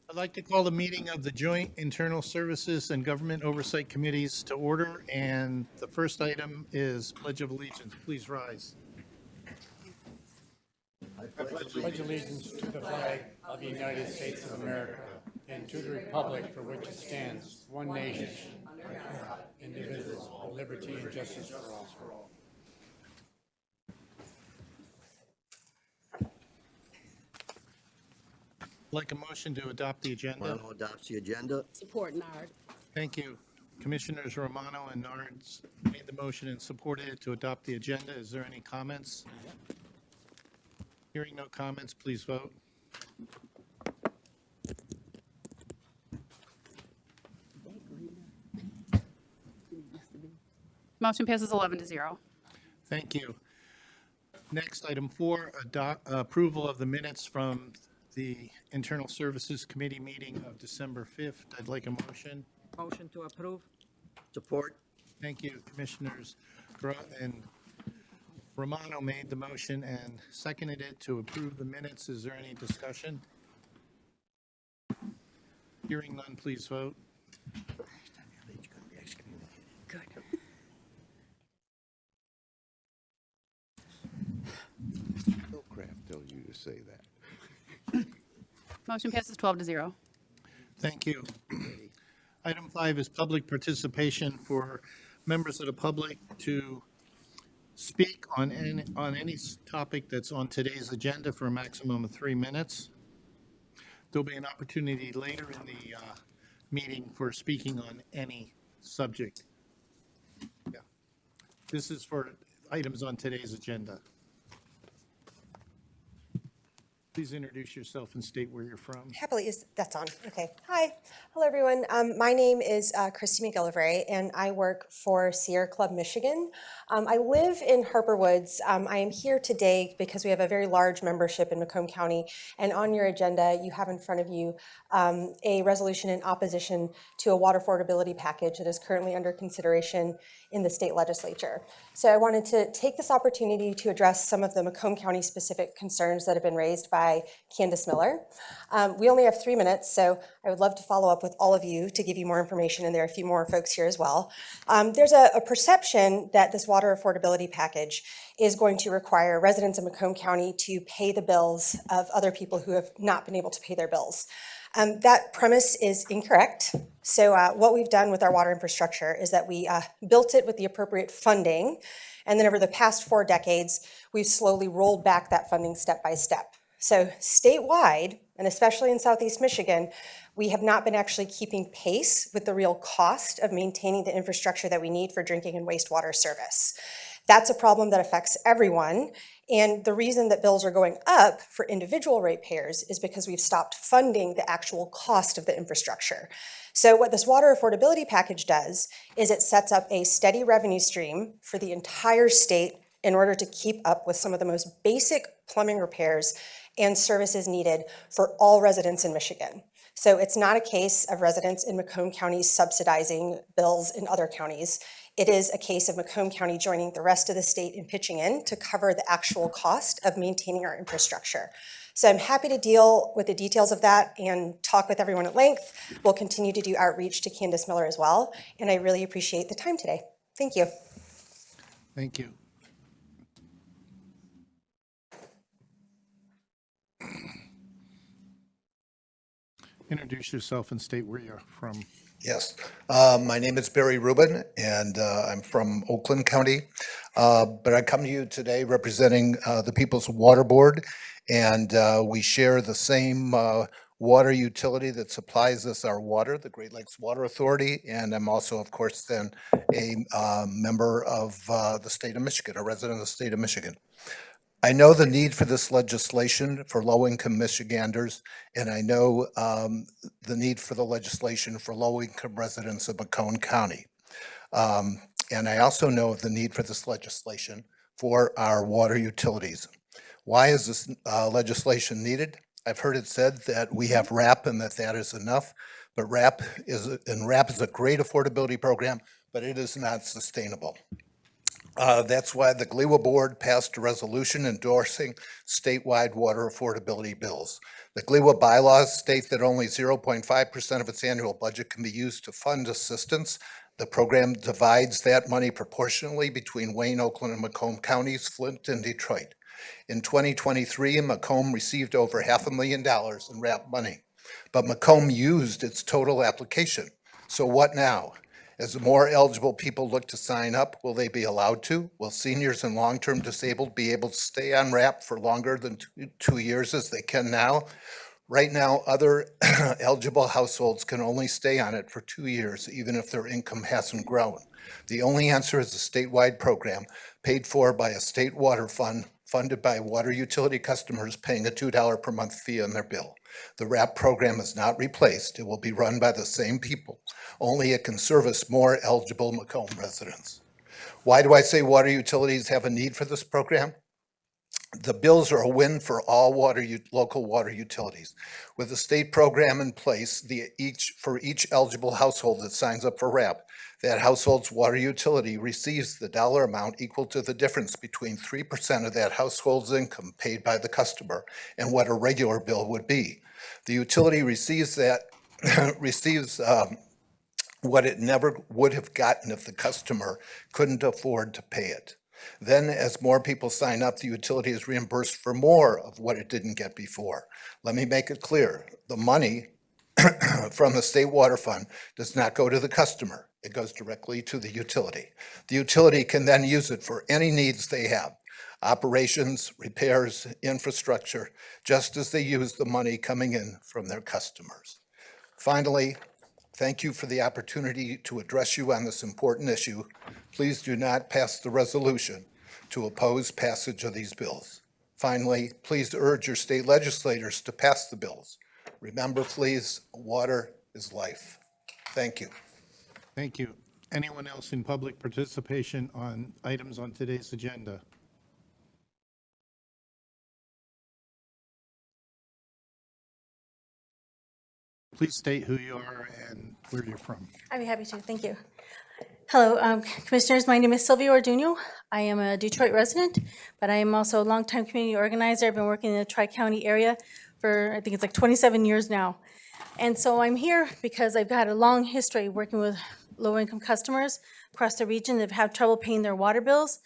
I'd like to call the meeting of the Joint Internal Services and Government Oversight Committees to order, and the first item is Pledge of Allegiance. Please rise. Pledge allegiance to the flag of the United States of America and to the republic for which it stands, one nation, under God, indivisible, with liberty and justice for all. Like a motion to adopt the agenda. Romano adopts the agenda. Support Nard. Thank you. Commissioners Romano and Nards made the motion and supported it to adopt the agenda. Is there any comments? Hearing no comments, please vote. Motion passes 11-0. Thank you. Next, item 4, approval of the minutes from the Internal Services Committee meeting of December 5th. I'd like a motion. Motion to approve. Support. Thank you, Commissioners and Romano made the motion and seconded it to approve the minutes. Is there any discussion? Hearing none, please vote. Good. No crap tells you to say that. Motion passes 12-0. Thank you. Item 5 is public participation for members of the public to speak on any topic that's on today's agenda for a maximum of 3 minutes. There'll be an opportunity later in the meeting for speaking on any subject. Yeah. This is for items on today's agenda. Please introduce yourself and state where you're from. Happily, that's on. Okay. Hi. Hello, everyone. My name is Christy McGillivray, and I work for Sierra Club, Michigan. I live in Harper Woods. I am here today because we have a very large membership in Macomb County, and on your agenda, you have in front of you a resolution in opposition to a water affordability package that is currently under consideration in the state legislature. So I wanted to take this opportunity to address some of the Macomb County specific concerns that have been raised by Candace Miller. We only have 3 minutes, so I would love to follow up with all of you to give you more information, and there are a few more folks here as well. There's a perception that this water affordability package is going to require residents of Macomb County to pay the bills of other people who have not been able to pay their bills. That premise is incorrect. So what we've done with our water infrastructure is that we built it with the appropriate funding, and then over the past 4 decades, we've slowly rolled back that funding step by step. So statewide, and especially in Southeast Michigan, we have not been actually keeping pace with the real cost of maintaining the infrastructure that we need for drinking and wastewater service. That's a problem that affects everyone. And the reason that bills are going up for individual ratepayers is because we've stopped funding the actual cost of the infrastructure. So what this water affordability package does is it sets up a steady revenue stream for the entire state in order to keep up with some of the most basic plumbing repairs and services needed for all residents in Michigan. So it's not a case of residents in Macomb County subsidizing bills in other counties. It is a case of Macomb County joining the rest of the state in pitching in to cover the actual cost of maintaining our infrastructure. So I'm happy to deal with the details of that and talk with everyone at length. We'll continue to do outreach to Candace Miller as well, and I really appreciate the time today. Thank you. Thank you. Introduce yourself and state where you're from. Yes, my name is Barry Rubin, and I'm from Oakland County. But I come to you today representing the People's Water Board, and we share the same water utility that supplies us our water, the Great Lakes Water Authority, and I'm also, of course, then a member of the state of Michigan, a resident of the state of Michigan. I know the need for this legislation for low-income Michiganders, and I know the need for the legislation for low-income residents of Macomb County. And I also know the need for this legislation for our water utilities. Why is this legislation needed? I've heard it said that we have RAP and that is enough, but RAP is a great affordability program, but it is not sustainable. That's why the GLEWA board passed a resolution endorsing statewide water affordability bills. The GLEWA bylaws state that only 0.5% of its annual budget can be used to fund assistance. The program divides that money proportionally between Wayne, Oakland, and Macomb counties, Flint, and Detroit. In 2023, Macomb received over $500,000 in RAP money, but Macomb used its total application. So what now? As more eligible people look to sign up, will they be allowed to? Will seniors and long-term disabled be able to stay on RAP for longer than 2 years as they can now? Right now, other eligible households can only stay on it for 2 years, even if their income hasn't grown. The only answer is a statewide program paid for by a state water fund, funded by water utility customers paying a $2 per month fee on their bill. The RAP program is not replaced. It will be run by the same people, only it can service more eligible Macomb residents. Why do I say water utilities have a need for this program? The bills are a win for all local water utilities. With the state program in place, for each eligible household that signs up for RAP, that household's water utility receives the dollar amount equal to the difference between 3% of that household's income paid by the customer and what a regular bill would be. The utility receives what it never would have gotten if the customer couldn't afford to pay it. Then, as more people sign up, the utility is reimbursed for more of what it didn't get before. Let me make it clear. The money from the state water fund does not go to the customer. It goes directly to the utility. The utility can then use it for any needs they have: operations, repairs, infrastructure, just as they use the money coming in from their customers. Finally, thank you for the opportunity to address you on this important issue. Please do not pass the resolution to oppose passage of these bills. Finally, please urge your state legislators to pass the bills. Remember, please, water is life. Thank you. Thank you. Anyone else in public participation on items on today's agenda? Please state who you are and where you're from. I'd be happy to. Thank you. Hello, Commissioners. My name is Sylvia Orduno. I am a Detroit resident, but I am also a longtime community organizer. I've been working in the Tri-County area for, I think it's like 27 years now. And so I'm here because I've had a long history working with low-income customers across the region that have trouble paying their water bills.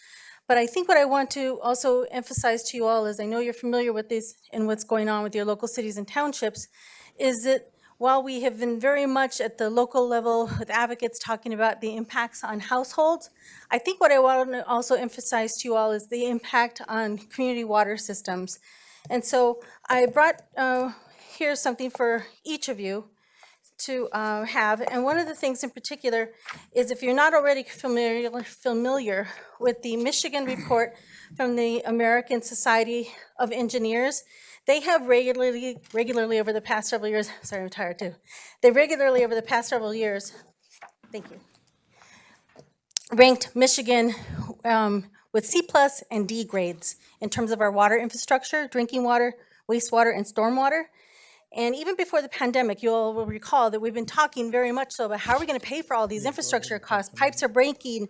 But I think what I want to also emphasize to you all is, I know you're familiar with this and what's going on with your local cities and townships, is that while we have been very much at the local level with advocates talking about the impacts on households, I think what I want to also emphasize to you all is the impact on community water systems. And so I brought here something for each of you to have. And one of the things in particular is, if you're not already familiar with the Michigan report from the American Society of Engineers, they have regularly over the past several years, sorry, I'm tired too. They regularly over the past several years, thank you, ranked Michigan with C+ and D grades in terms of our water infrastructure, drinking water, wastewater, and stormwater. And even before the pandemic, you'll will recall that we've been talking very much so about how are we going to pay for all these infrastructure costs. Pipes are breaking,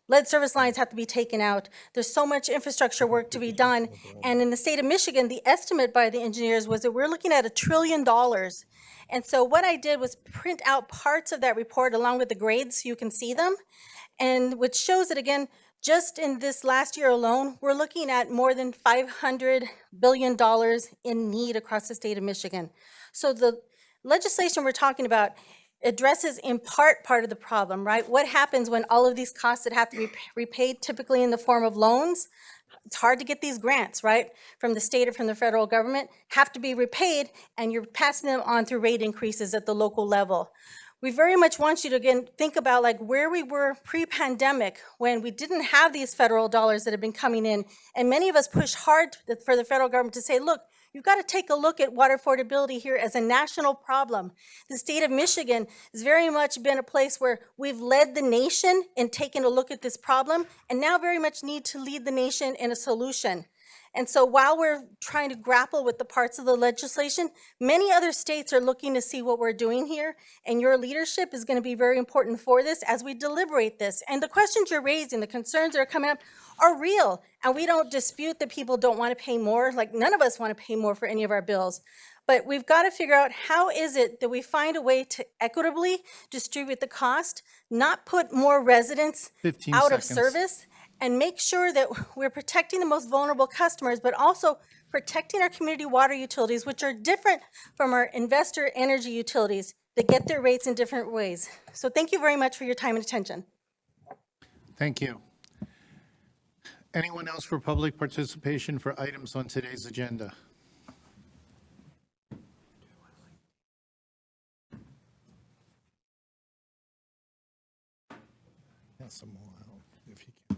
lead service lines have to be taken out. There's so much infrastructure work to be done. And in the state of Michigan, the estimate by the engineers was that we're looking at $1 trillion. And so what I did was print out parts of that report along with the grades so you can see them, and which shows that, again, just in this last year alone, we're looking at more than $500 billion in need across the state of Michigan. So the legislation we're talking about addresses in part of the problem, right? What happens when all of these costs that have to be repaid, typically in the form of loans? It's hard to get these grants, right, from the state or from the federal government, have to be repaid, and you're passing them on through rate increases at the local level. We very much want you to, again, think about like where we were pre-pandemic when we didn't have these federal dollars that have been coming in. And many of us pushed hard for the federal government to say, look, you've got to take a look at water affordability here as a national problem. The state of Michigan has very much been a place where we've led the nation in taking a look at this problem, and now very much need to lead the nation in a solution. And so while we're trying to grapple with the parts of the legislation, many other states are looking to see what we're doing here, and your leadership is going to be very important for this as we deliberate this. And the questions you're raising, the concerns that are coming up are real, and we don't dispute that people don't want to pay more. Like, none of us want to pay more for any of our bills. But we've got to figure out how is it that we find a way to equitably distribute the cost, not put more residents 15 out of seconds. service, and make sure that we're protecting the most vulnerable customers, but also protecting our community water utilities, which are different from our investor energy utilities that get their rates in different ways. So thank you very much for your time and attention. Thank you. Anyone else for public participation for items on today's agenda? Pass them all out if you can.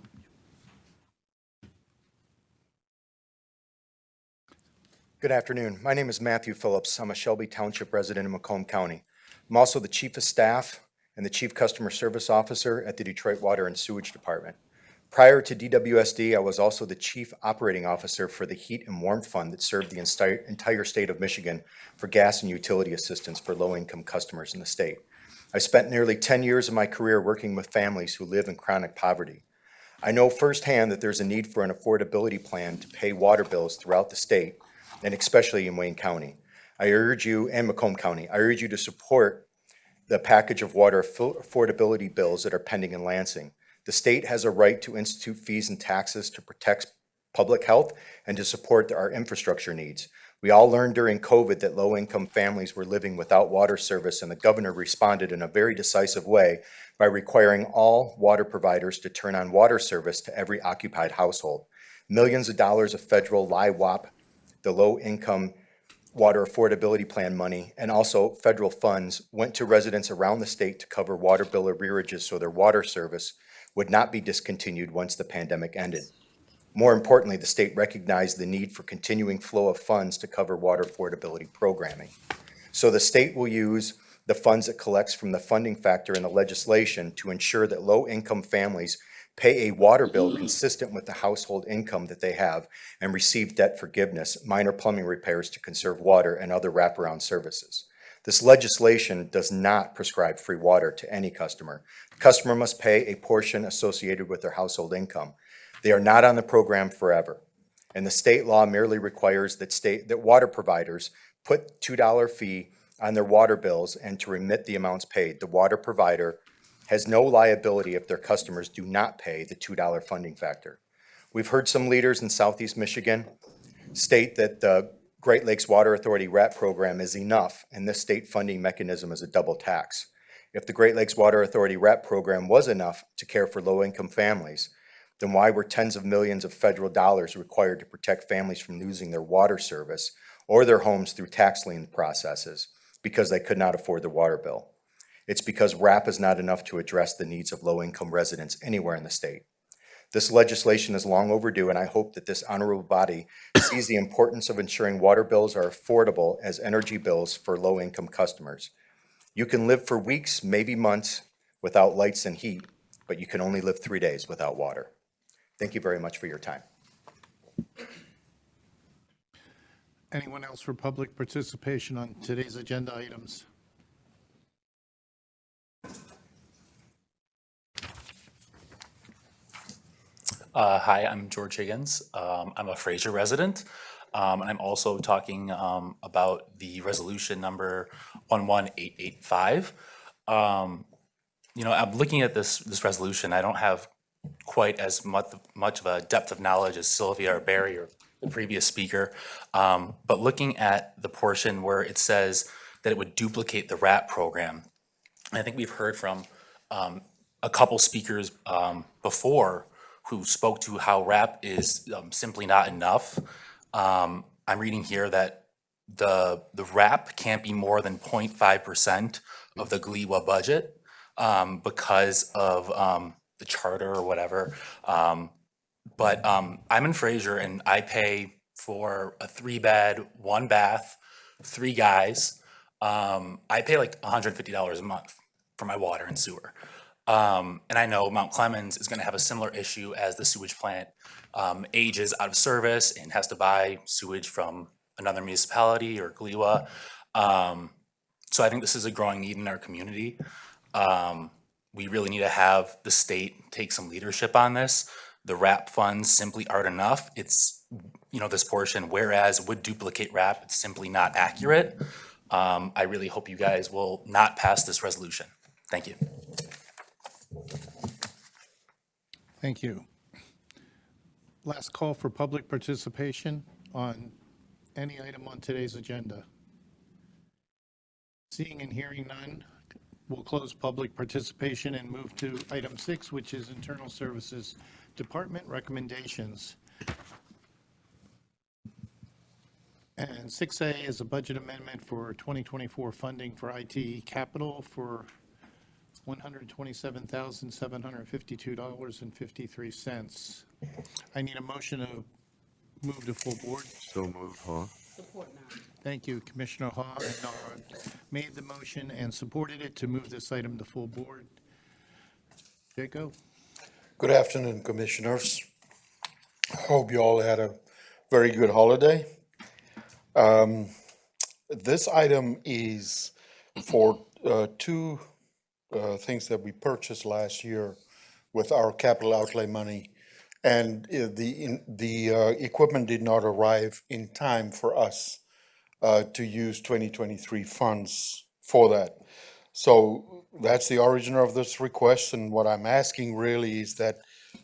Good afternoon. My name is Matthew Phillips. I'm a Shelby Township resident in Macomb County. I'm also the Chief of Staff and the Chief Customer Service Officer at the Detroit Water and Sewage Department. Prior to DWSD, I was also the Chief Operating Officer for the Heat and Warmth Fund that served the entire state of Michigan for gas and utility assistance for low-income customers in the state. I spent nearly 10 years of my career working with families who live in chronic poverty. I know firsthand that there's a need for an affordability plan to pay water bills throughout the state, and especially in Wayne County. I urge you, and Macomb County, I urge you to support the package of water affordability bills that are pending in Lansing. The state has a right to institute fees and taxes to protect public health and to support our infrastructure needs. We all learned during COVID that low-income families were living without water service, and the governor responded in a very decisive way by requiring all water providers to turn on water service to every occupied household. Millions of dollars of federal LIWAP, the low-income water affordability plan money, and also federal funds went to residents around the state to cover water bill arrearages so their water service would not be discontinued once the pandemic ended. More importantly, the state recognized the need for continuing flow of funds to cover water affordability programming. So the state will use the funds it collects from the funding factor in the legislation to ensure that low-income families pay a water bill consistent with the household income that they have and receive debt forgiveness, minor plumbing repairs to conserve water, and other wraparound services. This legislation does not prescribe free water to any customer. The customer must pay a portion associated with their household income. They are not on the program forever. And the state law merely requires that water providers put $2 fee on their water bills and to remit the amounts paid. The water provider has no liability if their customers do not pay the $2 funding factor. We've heard some leaders in Southeast Michigan state that the Great Lakes Water Authority RAP program is enough, and this state funding mechanism is a double tax. If the Great Lakes Water Authority RAP program was enough to care for low-income families, then why were tens of millions of federal dollars required to protect families from losing their water service or their homes through tax lien processes because they could not afford the water bill? It's because RAP is not enough to address the needs of low-income residents anywhere in the state. This legislation is long overdue, and I hope that this honorable body sees the importance of ensuring water bills are affordable as energy bills for low-income customers. You can live for weeks, maybe months, without lights and heat, but you can only live 3 days without water. Thank you very much for your time. Anyone else for public participation on today's agenda items? Hi, I'm George Higgins. I'm a Fraser resident, and I'm also talking about the resolution number 11885. I'm looking at this resolution. I don't have quite as much of a depth of knowledge as Sylvia or Barry or the previous speaker, but looking at the portion where it says that it would duplicate the RAP program, I think we've heard from a couple speakers before who spoke to how RAP is simply not enough. I'm reading here that the RAP can't be more than 0.5% of the GLEWA budget because of the charter or whatever. But I'm in Fraser and I pay for a 3-bed, 1-bath, 3 guys. I pay like $150 a month for my water and sewer. And I know Mount Clemens is going to have a similar issue as the sewage plant ages out of service and has to buy sewage from another municipality or GLEWA. So I think this is a growing need in our community. We really need to have the state take some leadership on this. The RAP funds simply aren't enough. It's, this portion, whereas would duplicate RAP, it's simply not accurate. I really hope you guys will not pass this resolution. Thank you. Thank you. Last call for public participation on any item on today's agenda. Seeing and hearing none, we'll close public participation and move to item 6, which is Internal Services Department recommendations. And 6A is a budget amendment for 2024 funding for IT capital for $127,752.53. I need a motion to move to full board. So moved, huh? Support now. Thank you. Commissioner Haw and Nara made the motion and supported it to move this item to full board. Jacob? Good afternoon, Commissioners. Hope you all had a very good holiday. This item is for two things that we purchased last year with our capital outlay money. And the equipment did not arrive in time for us to use 2023 funds for that. So that's the origin of this request, and what I'm asking really is that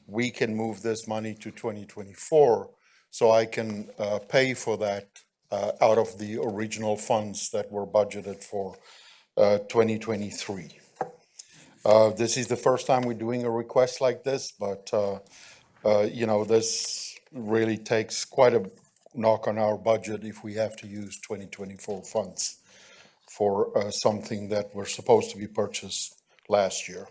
we can move this money to 2024 so I can pay for that out of the original funds that were budgeted for 2023. This is the first time we're doing a request like this, but this really takes quite a knock on our budget if we have to use 2024 funds for something that were supposed to be purchased last year.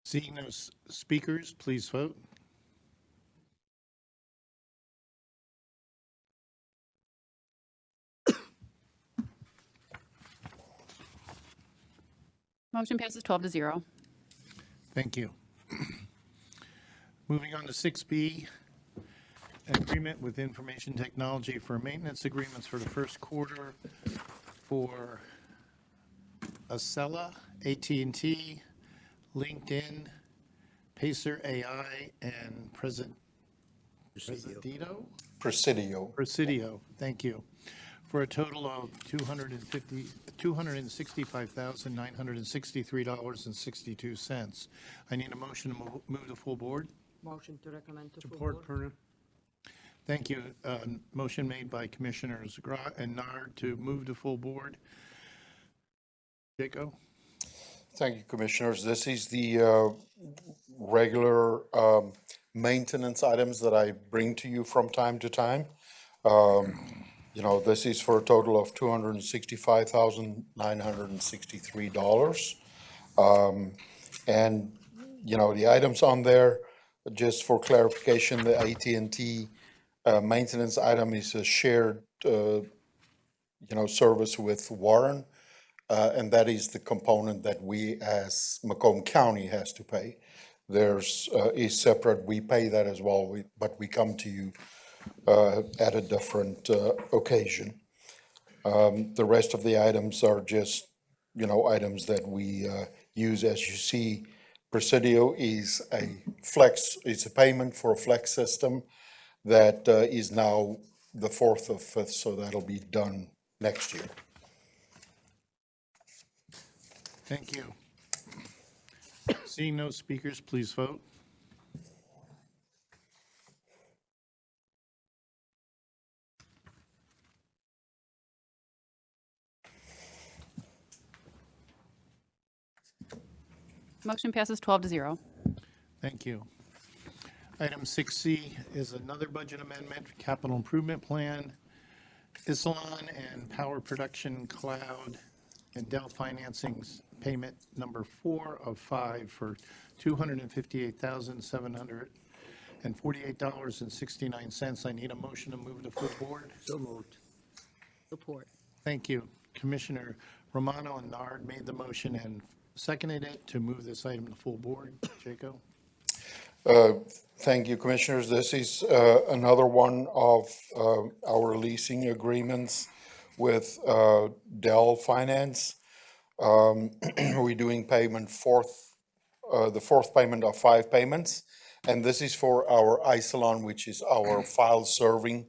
Seeing no speakers, please vote. Motion passes 12-0. Thank you. Moving on to 6B, agreement with information technology for maintenance agreements for the first quarter for Acela, AT&T, LinkedIn, Placer.ai, and Presidio, thank you, for a total of $265,963.62. I need a motion to move to full board. Motion to recommend to full Support, board. Perna. Thank you. Motion made by Commissioners Gras and Nard to move to full board. Jacob? Thank you, Commissioners. This is the regular maintenance items that I bring to you from time to time. This is for a total of $265,963. And, the items on there, just for clarification, the AT&T maintenance item is a shared, service with Warren. And that is the component that we as Macomb County has to pay. There's is separate, we pay that as well, but we come to you at a different occasion. The rest of the items are just, items that we use. As you see, Presidio is a payment for a flex system that is now the 4th of 5th, so that'll be done next year. Thank you. Seeing no speakers, please vote. Motion passes 12-0. Thank you. Item 6C is another budget amendment, capital improvement plan, Isilon and Power Production Cloud and Dell Financing's payment number 4 of 5 for $258,700 and $48.69. I need a motion to move to full board. So moved. Support. Thank you. Commissioner Romano and Nard made the motion and seconded it to move this item to full board. Jaco? Thank you, Commissioners. This is another one of our leasing agreements with Dell Finance. We're doing the fourth payment of 5 payments. And this is for our Isilon, which is our file serving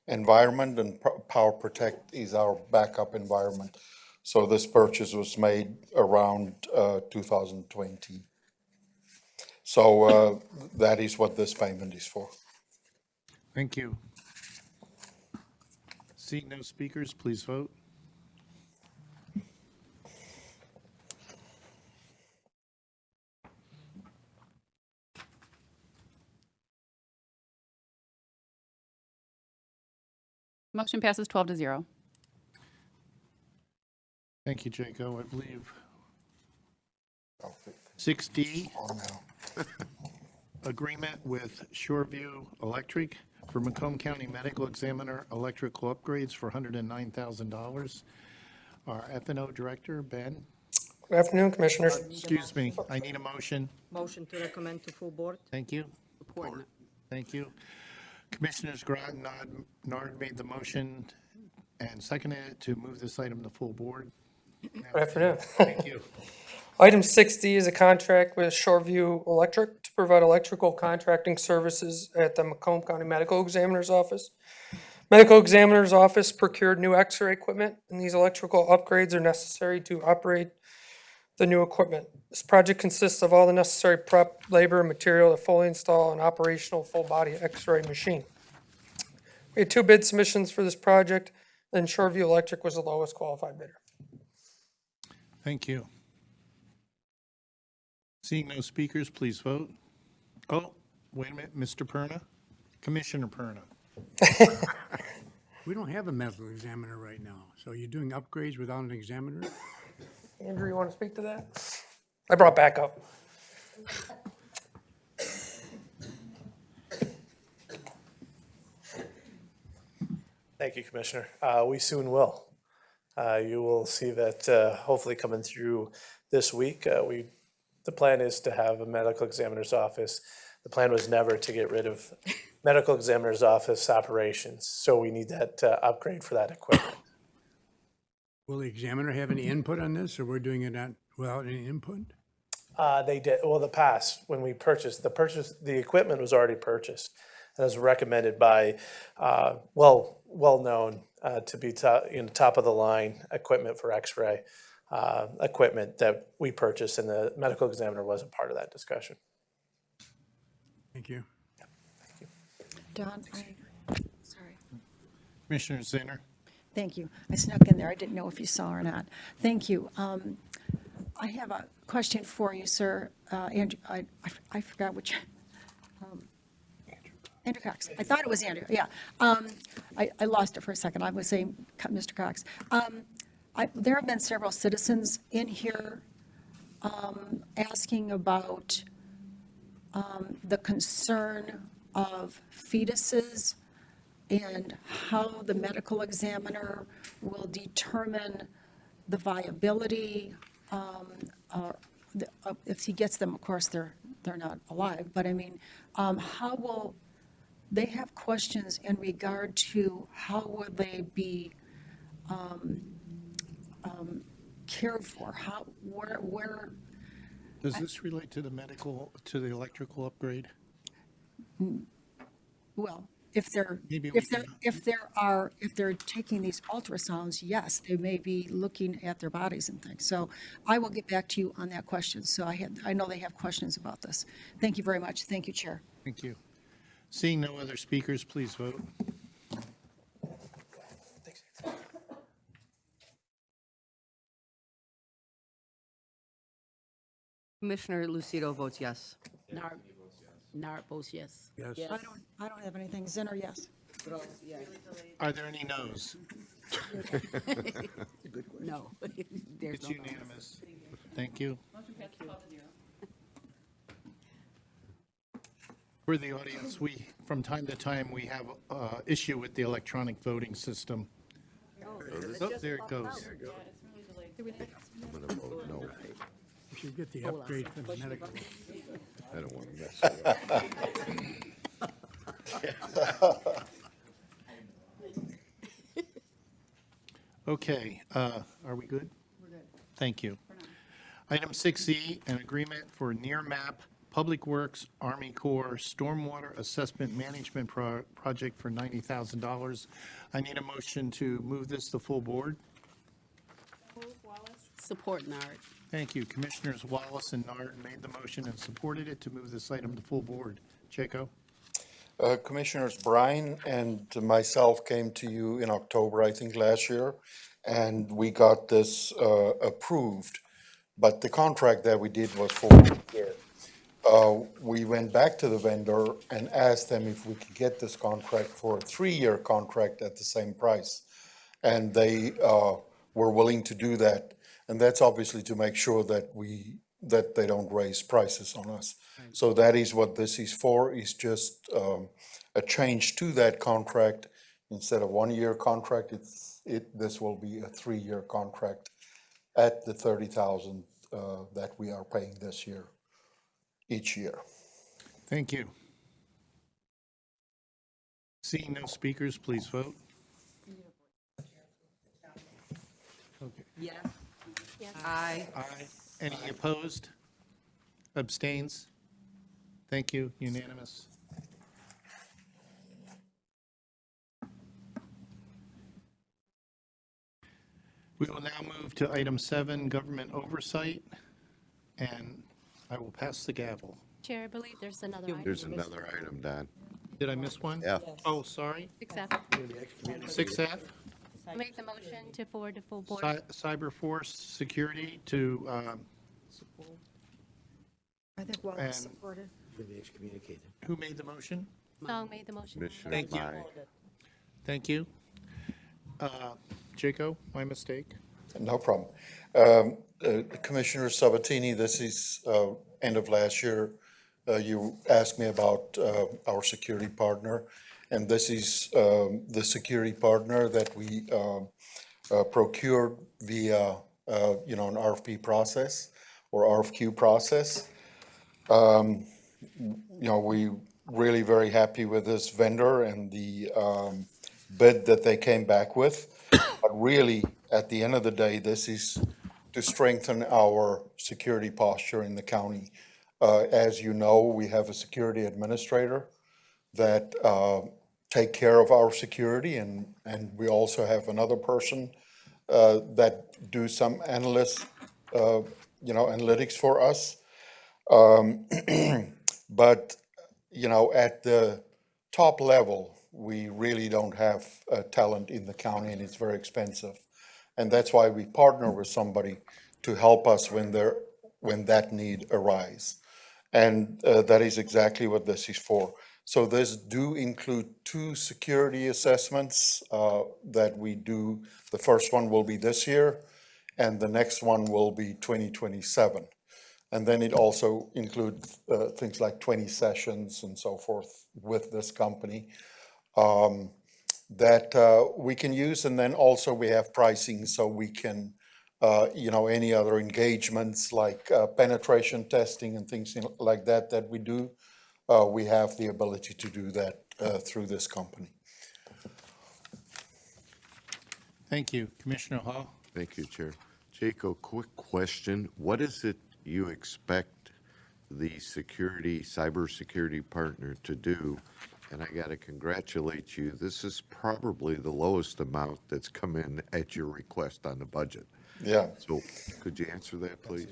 environment, and Power Protect is our backup environment. So this purchase was made around 2020. So that is what this payment is for. Thank you. Seeing no speakers, please vote. Motion passes 12-0. Thank you, Jaco. I believe 6D, On now. agreement with Shoreview Electric for Macomb County Medical Examiner electrical upgrades for $109,000. Our F&O Director, Ben. Good afternoon, Commissioners. Excuse me, I need a motion. Motion to recommend to full board. Thank you. Support. Thank you. Commissioners Grant and Nard made the motion and seconded it to move this item to full board. Good afternoon. Thank you. Item 6D is a contract with Shoreview Electric to provide electrical contracting services at the Macomb County Medical Examiner's Office. Medical Examiner's Office procured new X-ray equipment, and these electrical upgrades are necessary to operate the new equipment. This project consists of all the necessary prep, labor, and material to fully install an operational full-body X-ray machine. We had 2 bid submissions for this project, and Shoreview Electric was the lowest qualified bidder. Thank you. Seeing no speakers, please vote. Oh, wait a minute, Mr. Perna? Commissioner Perna. We don't have a medical examiner right now, so you're doing upgrades without an examiner? Andrew, you want to speak to that? I brought backup. Thank you, Commissioner. We soon will. You will see that hopefully coming through this week. The plan is to have a medical examiner's office. The plan was never to get rid of medical examiner's office operations, so we need that upgrade for that equipment. Will the examiner have any input on this, or we're doing it without any input? They did, well, when we purchased, the equipment was already purchased. And was recommended by, well-known to be top of the line equipment for X-ray equipment that we purchased, and the medical examiner wasn't part of that discussion. Thank you. Don, sorry. Commissioner Zinner. Thank you. I snuck in there. I didn't know if you saw or not. Thank you. I have a question for you, sir. Andrew, I forgot which. Andrew Cox. I thought it was Andrew. Yeah. I lost it for a second. I was saying Mr. Cox. There have been several citizens in here asking about the concern of fetuses and how the medical examiner will determine the viability. If he gets them, of course, they're not alive. But I mean, how will they have questions in regard to how will they be cared for? Where? Does this relate to the electrical upgrade? Well, if they're taking these ultrasounds, yes, they may be looking at their bodies and things. So I will get back to you on that question. So I know they have questions about this. Thank you very much. Thank you, Chair. Thank you. Seeing no other speakers, please vote. Commissioner Lucido votes yes. Nard votes yes. Yes. I don't have anything. Zinner, yes. Are there any no's? No. There's It's no. unanimous. Thank you. For the audience, from time to time, we have issue with the electronic voting system. Oh, there it goes. I'm gonna vote no. We should get the upgrade for the medical. I don't want to mess it up. Okay, are we good? We're good. Thank you. Item 6E, an agreement for NearMap, Public Works, Army Corps, Stormwater Assessment Management Project for $90,000. I need a motion to move this to full board. Support Nard. Thank you. Commissioners Wallace and Nard made the motion and supported it to move this item to full board. Jaco? Commissioners Bryan and myself came to you in October, I think, last year, and we got this approved. But the contract that we did was for 1 year. We went back to the vendor and asked them if we could get this contract for a 3-year contract at the same price. And they were willing to do that. And that's obviously to make sure that they don't raise prices on us. So that is what this is for, is just a change to that contract. Instead of 1-year contract, this will be a 3-year contract at the $30,000 that we are paying this year, each year. Thank you. Seeing no speakers, please vote. Okay. Yes. Aye. Aye. Any opposed? Abstains? Thank you. Unanimous. We will now move to item 7, government oversight, and I will pass the gavel. Chair, I believe there's another item. There's another item, Don. Did I miss one? F. Oh, sorry. 6F. 6F, I'll make the motion to forward to full board. Cyberforce security to, I think And- Wallace supported. who made the motion? Song made the motion. Commissioner Thank you. Mai. Thank you. Jaco, my mistake. No problem. Commissioner Sabatini, this is end of last year. You asked me about our security partner, and this is the security partner that we procured via an RFP process or RFQ process. We really very happy with this vendor and the bid that they came back with. But really, at the end of the day, this is to strengthen our security posture in the county. As you know, we have a security administrator that take care of our security, and we also have another person that do some analytics for us. But, at the top level, we really don't have talent in the county, and it's very expensive. And that's why we partner with somebody to help us when that need arises. And that is exactly what this is for. So this do include 2 security assessments that we do. The first one will be this year, and the next one will be 2027. And then it also includes things like 20 sessions and so forth with this company that we can use. And then also we have pricing, so we can, any other engagements like penetration testing and things like that we do, we have the ability to do that through this company. Thank you. Commissioner Hall? Thank you, Chair. Jaco, quick question. What is it you expect the cybersecurity partner to do? And I got to congratulate you. This is probably the lowest amount that's come in at your request on the budget. Yeah. So could you answer that, please?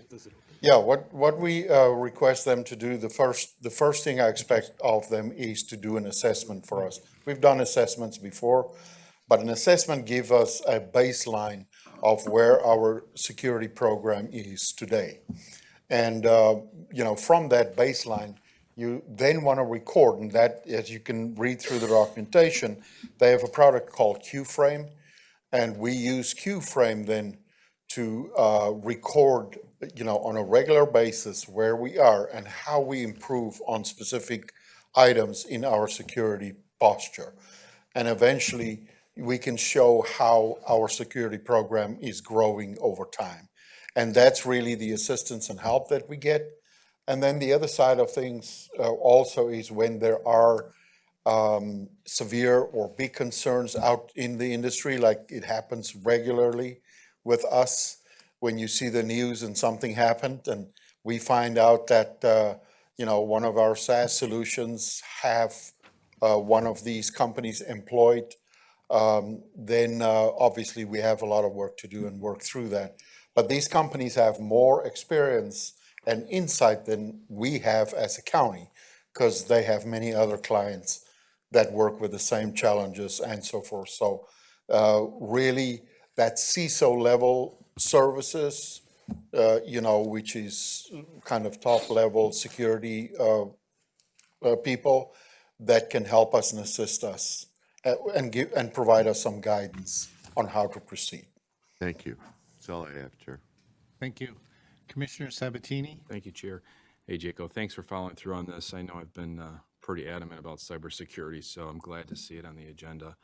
Yeah, what we request them to do, the first thing I expect of them is to do an assessment for us. We've done assessments before, but an assessment gives us a baseline of where our security program is today. And, from that baseline, you then want to record, and that, as you can read through the documentation, they have a product called QFrame, and we use QFrame then to record, on a regular basis where we are and how we improve on specific items in our security posture. And eventually, we can show how our security program is growing over time. And that's really the assistance and help that we get. And then the other side of things also is when there are severe or big concerns out in the industry, like it happens regularly with us, when you see the news and something happened and we find out that, one of our SaaS solutions have one of these companies employed, then obviously we have a lot of work to do and work through that. But these companies have more experience and insight than we have as a county, because they have many other clients that work with the same challenges and so forth. So really, that CISO level services, which is kind of top level security people that can help us and assist us and provide us some guidance on how to proceed. Thank you. That's all I have, Chair. Thank you. Commissioner Sabatini? Thank you, Chair. Hey, Jaco, thanks for following through on this. I know I've been pretty adamant about cybersecurity, so I'm glad to see it on the agenda.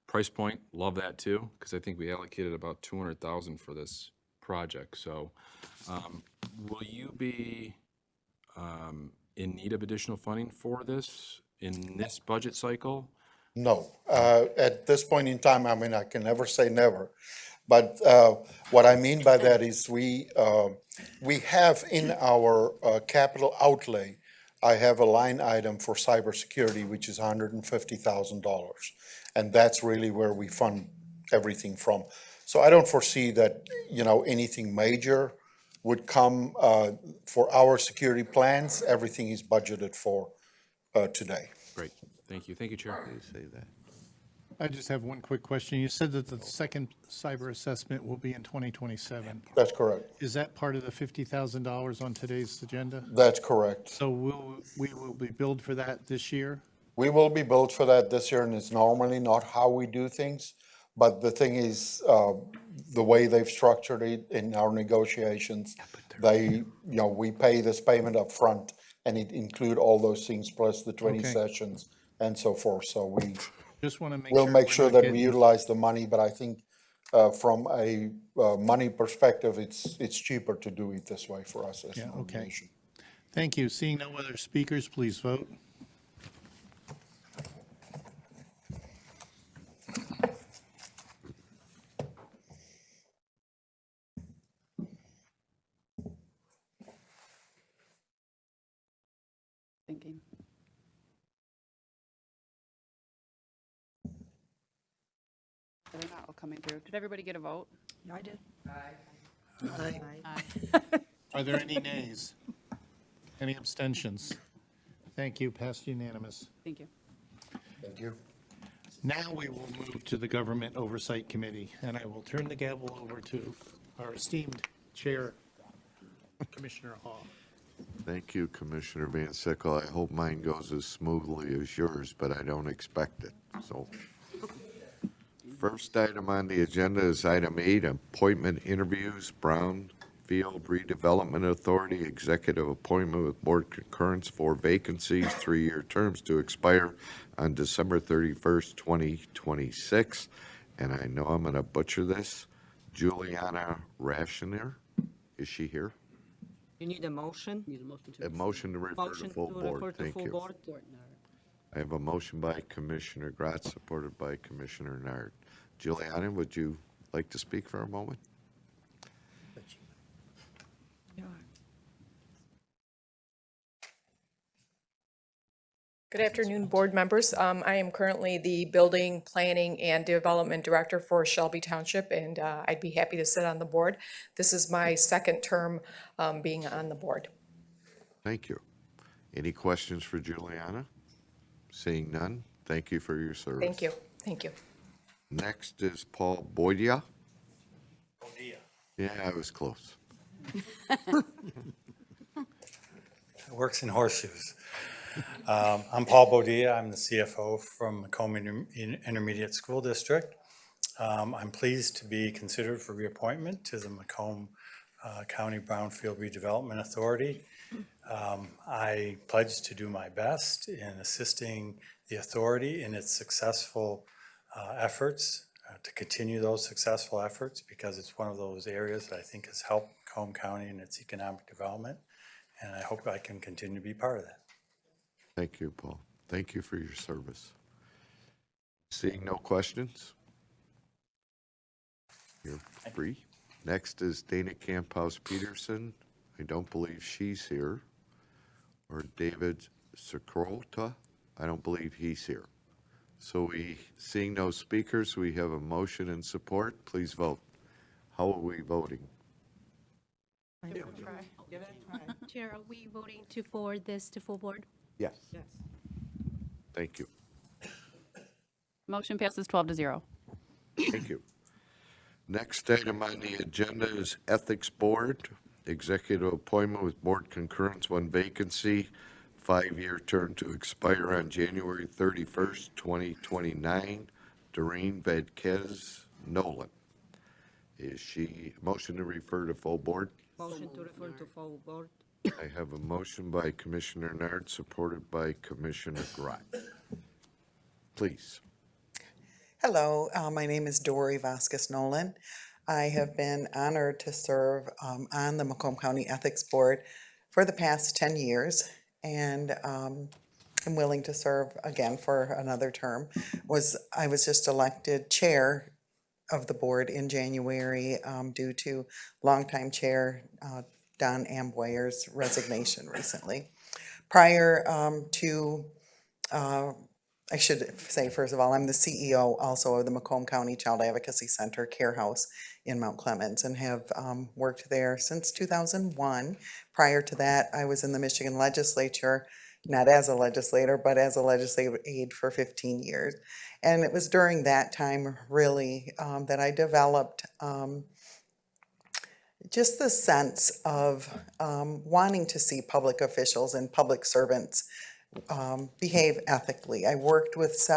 Price point, love that too, because I think we allocated about $200,000 for this project. So will you be in need of additional funding for this in this budget cycle? No. At this point in time, I mean, I can never say never. But what I mean by that is we have in our capital outlay, I have a line item for cybersecurity, which is $150,000. And that's really where we fund everything from. So I don't foresee that, anything major would come for our security plans. Everything is budgeted for today. Great. Thank you. Thank you, Chair. Please say that. I just have one quick question. You said that the second cyber assessment will be in 2027. That's correct. Is that part of the $50,000 on today's agenda? That's correct. So we will be billed for that this year? We will be billed for that this year, and it's normally not how we do things. But the thing is, the way they've structured it in our negotiations, we pay this payment up front, and it include all those things plus the 20 Okay. sessions and so forth. So Just want to make we'll sure. make we're sure not that getting- we utilize the money, but I think from a money perspective, it's cheaper to do it this way for us as an Yeah, okay. organization. Thank you. Seeing no other speakers, please vote. Thinking. They're not all coming through. Did everybody get a vote? I did. Aye. Are there any nays? Any abstentions? Thank you. Passed unanimous. Thank you. Thank you. Now we will move to the Government Oversight Committee, and I will turn the gavel over to our esteemed Chair, Commissioner Hall. Thank you, Commissioner Van Sickle. I hope mine goes as smoothly as yours, but I don't expect it. So, first item on the agenda is item 8, appointment interviews, Brownfield Redevelopment Authority, executive appointment with board concurrence, 4 vacancies, 3-year terms to expire on December 31st, 2026. And I know I'm going to butcher this. Juliana Rationer, is she here? You need a motion? Need a motion to. A motion to refer to Motion full to board. refer to Thank full you. board. I have a motion by Commissioner Gratz, supported by Commissioner Nard. Juliana, would you like to speak for a moment? Good afternoon, board members. I am currently the Building, Planning, and Development Director for Shelby Township, and I'd be happy to sit on the board. This is my second term being on the board. Thank you. Any questions for Juliana? Seeing none, thank you for your service. Thank you. Thank you. Next is Paul Boydia. Yeah, I was close. Works in horseshoes. I'm Paul Bodilla. I'm the CFO from Macomb Intermediate School District. I'm pleased to be considered for reappointment to the Macomb County Brownfield Redevelopment Authority. I pledge to do my best in assisting the authority in its successful efforts, to continue those successful efforts, because it's one of those areas that I think has helped Macomb County in its economic development, and I hope I can continue to be part of that. Thank you, Paul. Thank you for your service. Seeing no questions? You're free. Next is Dana Camphouse Peterson. I don't believe she's here. Or David Secrota. I don't believe he's here. So seeing no speakers, we have a motion and support. Please vote. How are we voting? Chair, are we voting to forward this to full board? Yes. Thank you. Motion passes 12-0. Thank you. Next item on the agenda is Ethics Board, executive appointment with board concurrence, one vacancy, 5-year term to expire on January 31st, 2029. Doreen Vadquez Nolan. Is she, motion to refer to full board? Motion to refer to full board. I have a motion by Commissioner Nard, supported by Commissioner Grott. Please. Hello, my name is Dory Vasquez Nolan. I have been honored to serve on the Macomb County Ethics Board for the past 10 years, and I'm willing to serve again for another term. I was just elected chair of the board in January due to longtime chair Don Amboyer's resignation recently. Prior to I should say, first of all, I'm the CEO also of the Macomb County Child Advocacy Center Care House in Mount Clemens, and have worked there since 2001. Prior to that, I was in the Michigan legislature, not as a legislator, but as a legislative aide for 15 years. And it was during that time, really, that I developed just the sense of wanting to see public officials and public servants behave ethically. I worked with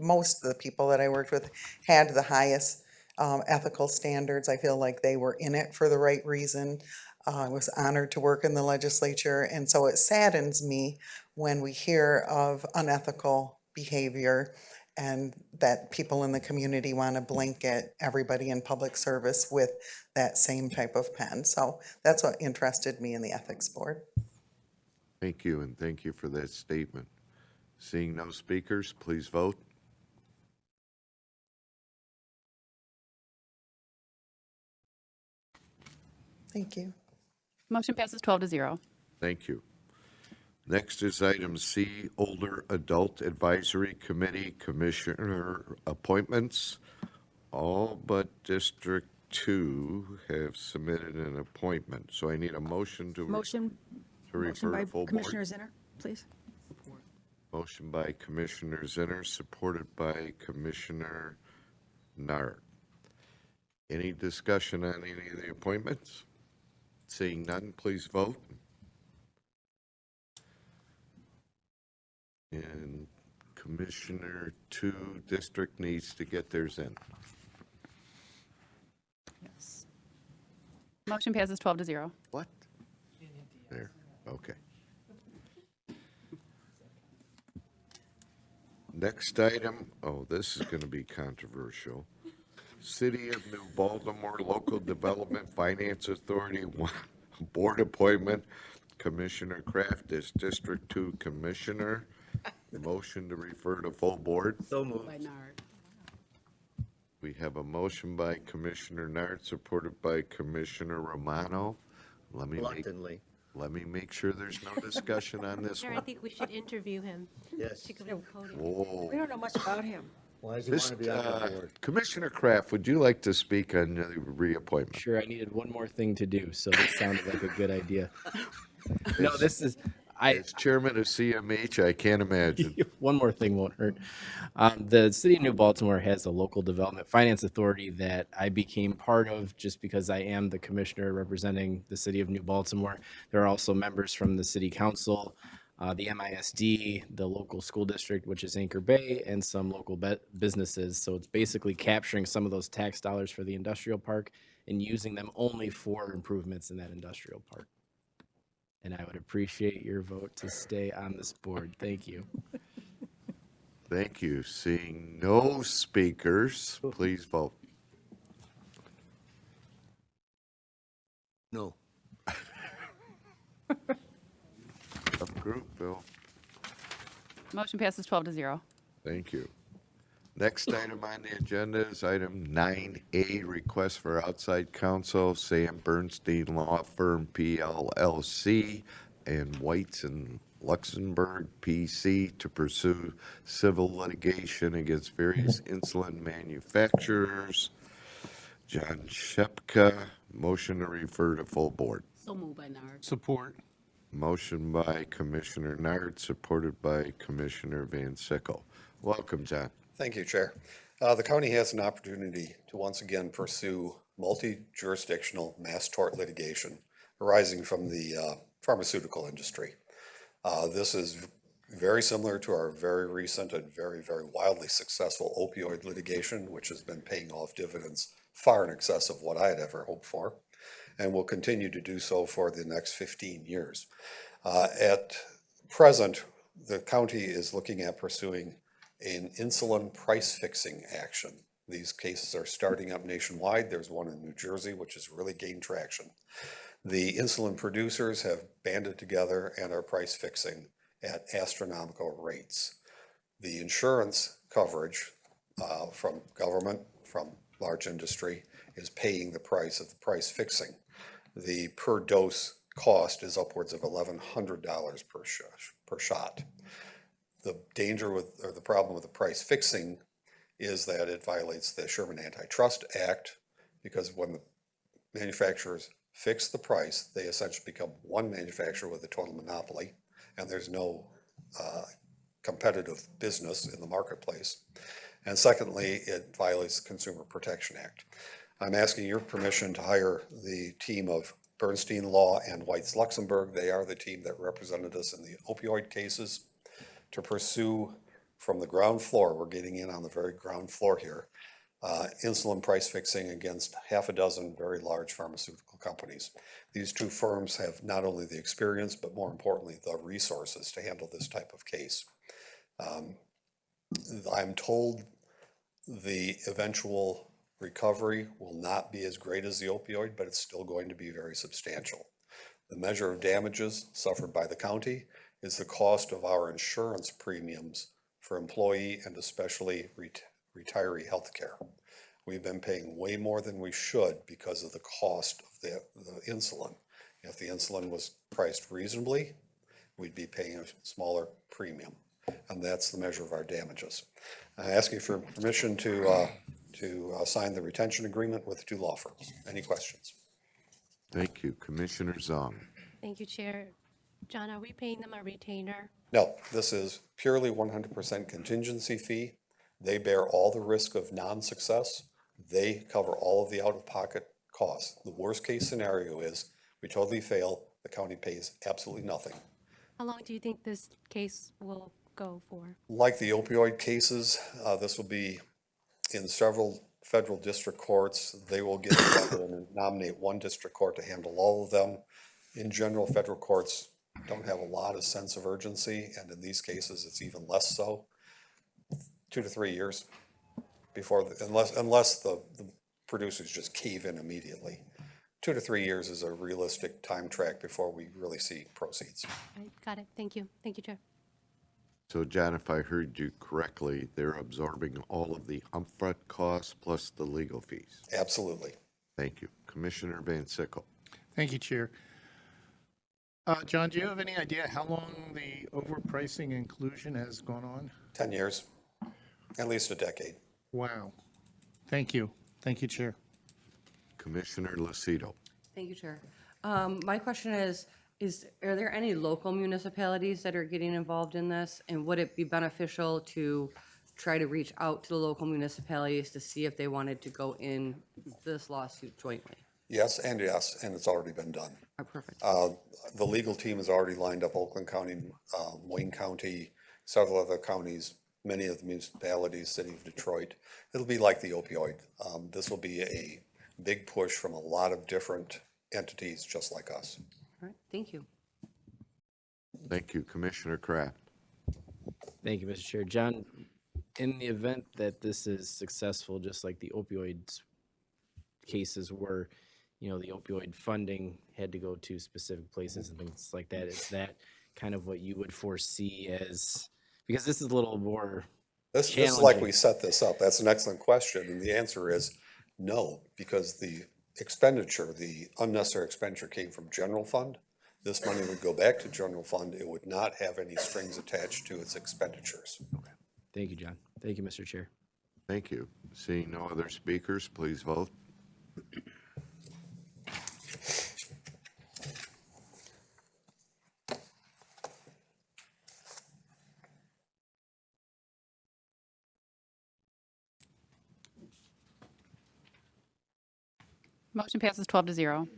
most of the people that I worked with had the highest ethical standards. I feel like they were in it for the right reason. I was honored to work in the legislature, and so it saddens me when we hear of unethical behavior and that people in the community want to blanket everybody in public service with that same type of pen. So that's what interested me in the Ethics Board. Thank you, and thank you for that statement. Seeing no speakers, please vote. Thank you. Motion passes 12-0. Thank you. Next is item C, Older Adult Advisory Committee Commissioner appointments. All but District 2 have submitted an appointment, so I need a motion to Motion refer by to full board. Commissioner Zinner, please. Motion by Commissioner Zinner, supported by Commissioner Nard. Any discussion on any of the appointments? Seeing none, please vote. And Commissioner 2 District needs to get theirs in. Yes. Motion passes 12-0. What? There, okay. Next item, oh, this is going to be controversial. City of New Baltimore Local Development Finance Authority, board appointment, Commissioner Kraft as District 2 Commissioner. Motion to refer to full board. So moved. We have a motion by Commissioner Nard, supported by Commissioner Romano. Reluctantly. Let me make sure there's no discussion on this Chair, I one. think we should interview him. Yes. To go to the podium. Whoa. We don't know much about him. Why does he want to be on the board? Commissioner Kraft, would you like to speak on the reappointment? Sure, I needed one more thing to do, so this sounded like a good idea. No, this is, As chairman of CMH, I can't imagine. one more thing won't hurt. The city of New Baltimore has a local development finance authority that I became part of just because I am the commissioner representing the city of New Baltimore. There are also members from the city council, the MISD, the local school district, which is Anchor Bay, and some local businesses. So it's basically capturing some of those tax dollars for the industrial park and using them only for improvements in that industrial park. and I would appreciate your vote to stay on this board. Thank you. Thank you. Seeing no speakers, please vote. No. Tough group, Bill. Motion passes 12-0. Thank you. Next item on the agenda is item 9A, request for outside counsel, Sam Bernstein Law Firm PLLC and Whites and Luxembourg PC to pursue civil litigation against various insulin manufacturers. John Shepka, motion to refer to full board. So moved by Nard. Support. Motion by Commissioner Nard, supported by Commissioner Van Sickle. Welcome, John. Thank you, Chair. The county has an opportunity to once again pursue multi-jurisdictional mass tort litigation arising from the pharmaceutical industry. This is very similar to our very recent and very, very wildly successful opioid litigation, which has been paying off dividends far in excess of what I had ever hoped for, and will continue to do so for the next 15 years. At present, the county is looking at pursuing an insulin price fixing action. These cases are starting up nationwide. There's one in New Jersey, which has really gained traction. The insulin producers have banded together and are price fixing at astronomical rates. The insurance coverage from government, from large industry, is paying the price of the price fixing. The per dose cost is upwards of $1,100 per shot. The danger with, or the problem with the price fixing is that it violates the Sherman Antitrust Act, because when the manufacturers fix the price, they essentially become one manufacturer with a total monopoly, and there's no competitive business in the marketplace. And secondly, it violates the Consumer Protection Act. I'm asking your permission to hire the team of Bernstein Law and Whites Luxembourg. They are the team that represented us in the opioid cases, to pursue from the ground floor, we're getting in on the very ground floor here, insulin price fixing against half a dozen very large pharmaceutical companies. These two firms have not only the experience, but more importantly, the resources to handle this type of case. I'm told the eventual recovery will not be as great as the opioid, but it's still going to be very substantial. The measure of damages suffered by the county is the cost of our insurance premiums for employee and especially retiree health care. We've been paying way more than we should because of the cost of the insulin. If the insulin was priced reasonably, we'd be paying a smaller premium, and that's the measure of our damages. I'm asking for permission to sign the retention agreement with the two law firms. Any questions? Thank you. Commissioner Zong. Thank you, Chair. John, are we paying them a retainer? No, this is purely 100% contingency fee. They bear all the risk of non-success. They cover all of the out-of-pocket costs. The worst case scenario is we totally fail, the county pays absolutely nothing. How long do you think this case will go for? Like the opioid cases, this will be in several federal district courts. They will get together and nominate one district court to handle all of them. In general, federal courts don't have a lot of sense of urgency, and in these cases, it's even less so. 2 to 3 years before, unless the producers just cave in immediately. 2 to 3 years is a realistic time track before we really see proceeds. Right, got it. Thank you. Thank you, Chair. So John, if I heard you correctly, they're absorbing all of the upfront costs plus the legal fees. Absolutely. Thank you. Commissioner Van Sickle. Thank you, Chair. John, do you have any idea how long the overpricing inclusion has gone on? 10 years, at least a decade. Wow. Thank you. Thank you, Chair. Commissioner Lucido. Thank you, Chair. My question is are there any local municipalities that are getting involved in this? And would it be beneficial to try to reach out to the local municipalities to see if they wanted to go in this lawsuit jointly? Yes, and it's already been done. Oh, perfect. The legal team has already lined up Oakland County, Wayne County, several other counties, many of the municipalities, city of Detroit. It'll be like the opioid. This will be a big push from a lot of different entities just like us. All right, thank you. Thank you, Commissioner Kraft. Thank you, Mr. Chair. John, in the event that this is successful, just like the opioids cases were, you know, the opioid funding had to go to specific places and things like that, is that kind of what you would foresee as, because this is a little more This is like we set this up. That's an excellent question. And the answer is no, because the expenditure, the unnecessary expenditure came from general fund. This money would go back to general fund. It would not have any strings attached to its expenditures. Thank you, John. Thank you, Mr. Chair. Thank you. Seeing no other speakers, please vote. Motion passes 12-0.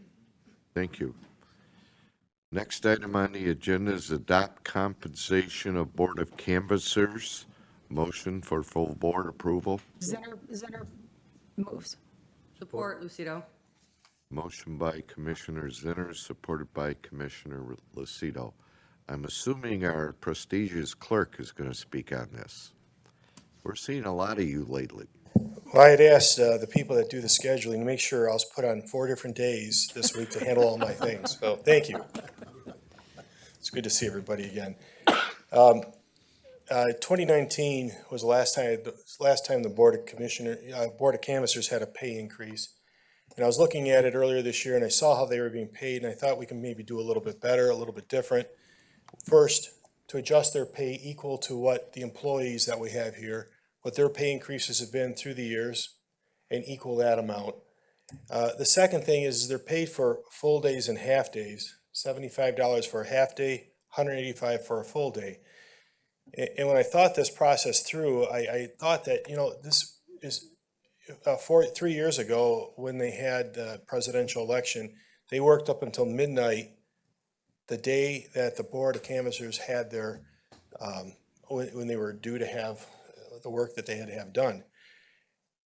Thank you. Next item on the agenda is adopt compensation of Board of Canvassers. Motion for full board approval. Zinner moves. Support, Lucido. Motion by Commissioner Zinner, supported by Commissioner Lucido. I'm assuming our prestigious clerk is going to speak on this. We're seeing a lot of you lately. Well, I had asked the people that do the scheduling to make sure I was put on 4 different days this week to handle all my things. So thank you. It's good to see everybody again. 2019 was the last time the Board of Canvassers had a pay increase. And I was looking at it earlier this year and I saw how they were being paid and I thought we can maybe do a little bit better, a little bit different. First, to adjust their pay equal to what the employees that we have here, what their pay increases have been through the years, and equal that amount. The second thing is they're paid for full days and half days, $75 for a half day, $185 for a full day. And when I thought this process through, I thought that, you know, this is 3 years ago when they had the presidential election, they worked up until midnight the day that the Board of Canvassers had their, when they were due to have the work that they had to have done.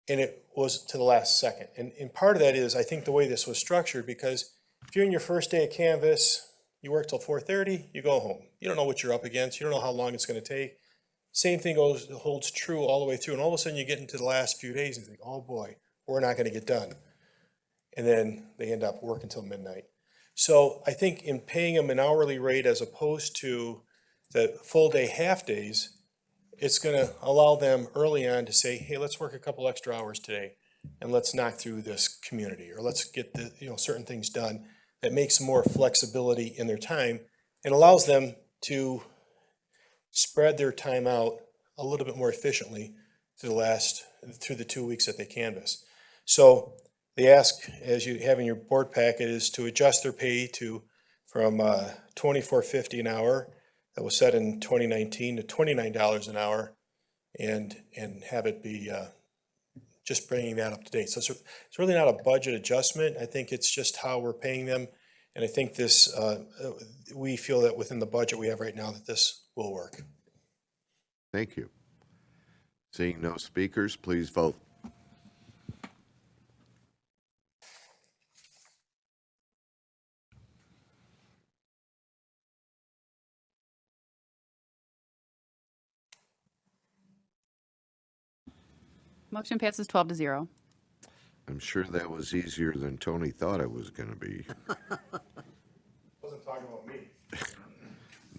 And it was to the last second. And part of that is, I think, the way this was structured, because if you're in your first day of canvass, you work till 4:30, you go home. You don't know what you're up against. You don't know how long it's going to take. Same thing holds true all the way through. And all of a sudden you get into the last few days and you think, oh boy, we're not going to get done. And then they end up working till midnight. So I think in paying them an hourly rate as opposed to the full day half days, it's going to allow them early on to say, hey, let's work a couple extra hours today and let's knock through this community, or let's get the, you know, certain things done that makes more flexibility in their time and allows them to spread their time out a little bit more efficiently through the 2 weeks that they canvass. So they ask, as you have in your board packet, is to adjust their pay from $24.50 an hour that was set in 2019 to $29 an hour, and have it be just bringing that up to date. So it's really not a budget adjustment. I think it's just how we're paying them. And I think this, we feel that within the budget we have right now that this will work. Thank you. Seeing no speakers, please vote. Motion passes 12-0. I'm sure that was easier than Tony thought it was going to be. Wasn't talking about me.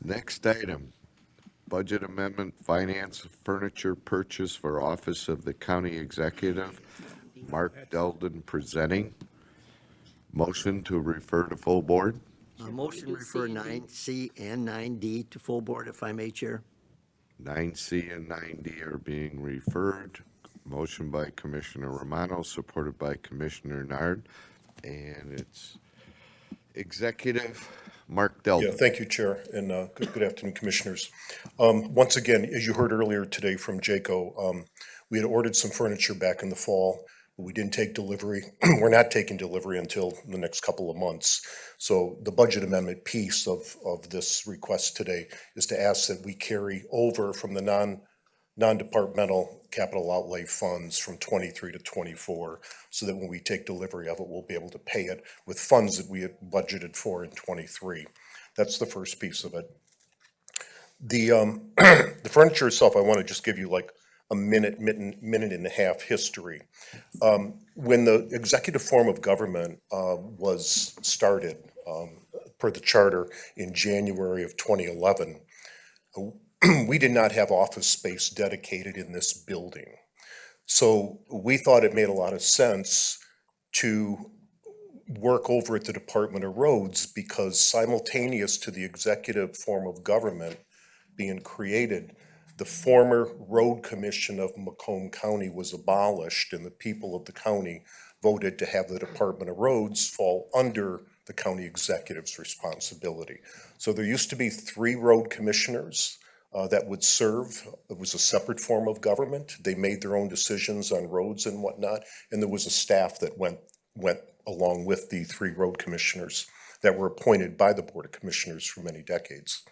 Next item, budget amendment, finance furniture purchase for office of the county executive. Mark Delden presenting. Motion to refer to full board. Motion to refer 9C and 9D to full board, if I may, Chair. 9C and 9D are being referred. Motion by Commissioner Romano, supported by Commissioner Nard, and it's Executive Mark Delden. Yeah, thank you, Chair, and good afternoon, Commissioners. Once again, as you heard earlier today from Jaco, we had ordered some furniture back in the fall. We didn't take delivery. We're not taking delivery until the next couple of months. So the budget amendment piece of this request today is to ask that we carry over from the non-departmental capital outlay funds from 23 to 24, so that when we take delivery of it, we'll be able to pay it with funds that we had budgeted for in 23. That's the first piece of it. The furniture itself, I want to just give you like a minute and a half history. When the executive form of government was started, per the charter in January of 2011, we did not have office space dedicated in this building. So we thought it made a lot of sense to work over at the Department of Roads, because simultaneous to the executive form of government being created, the former Road Commission of Macomb County was abolished, and the people of the county voted to have the Department of Roads fall under the county executive's responsibility. So there used to be 3 road commissioners that would serve. It was a separate form of government. They made their own decisions on roads and whatnot, and there was a staff that went along with the 3 road commissioners that were appointed by the Board of Commissioners for many decades.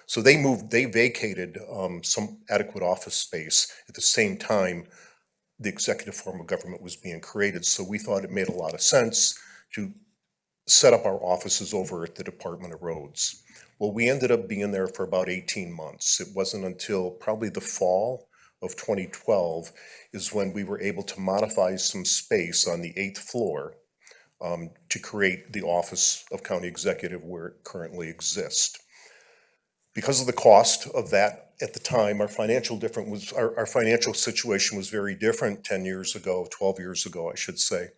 So they vacated some adequate office space at the same time the executive form of government was being created. So we thought it made a lot of sense to set up our offices over at the Department of Roads. Well, we ended up being there for about 18 months. It wasn't until probably the fall of 2012 is when we were able to modify some space on the 8th floor to create the Office of County Executive where it currently exists. Because of the cost of that at the time, our financial situation was very different 10 years ago, 12 years ago, I should say.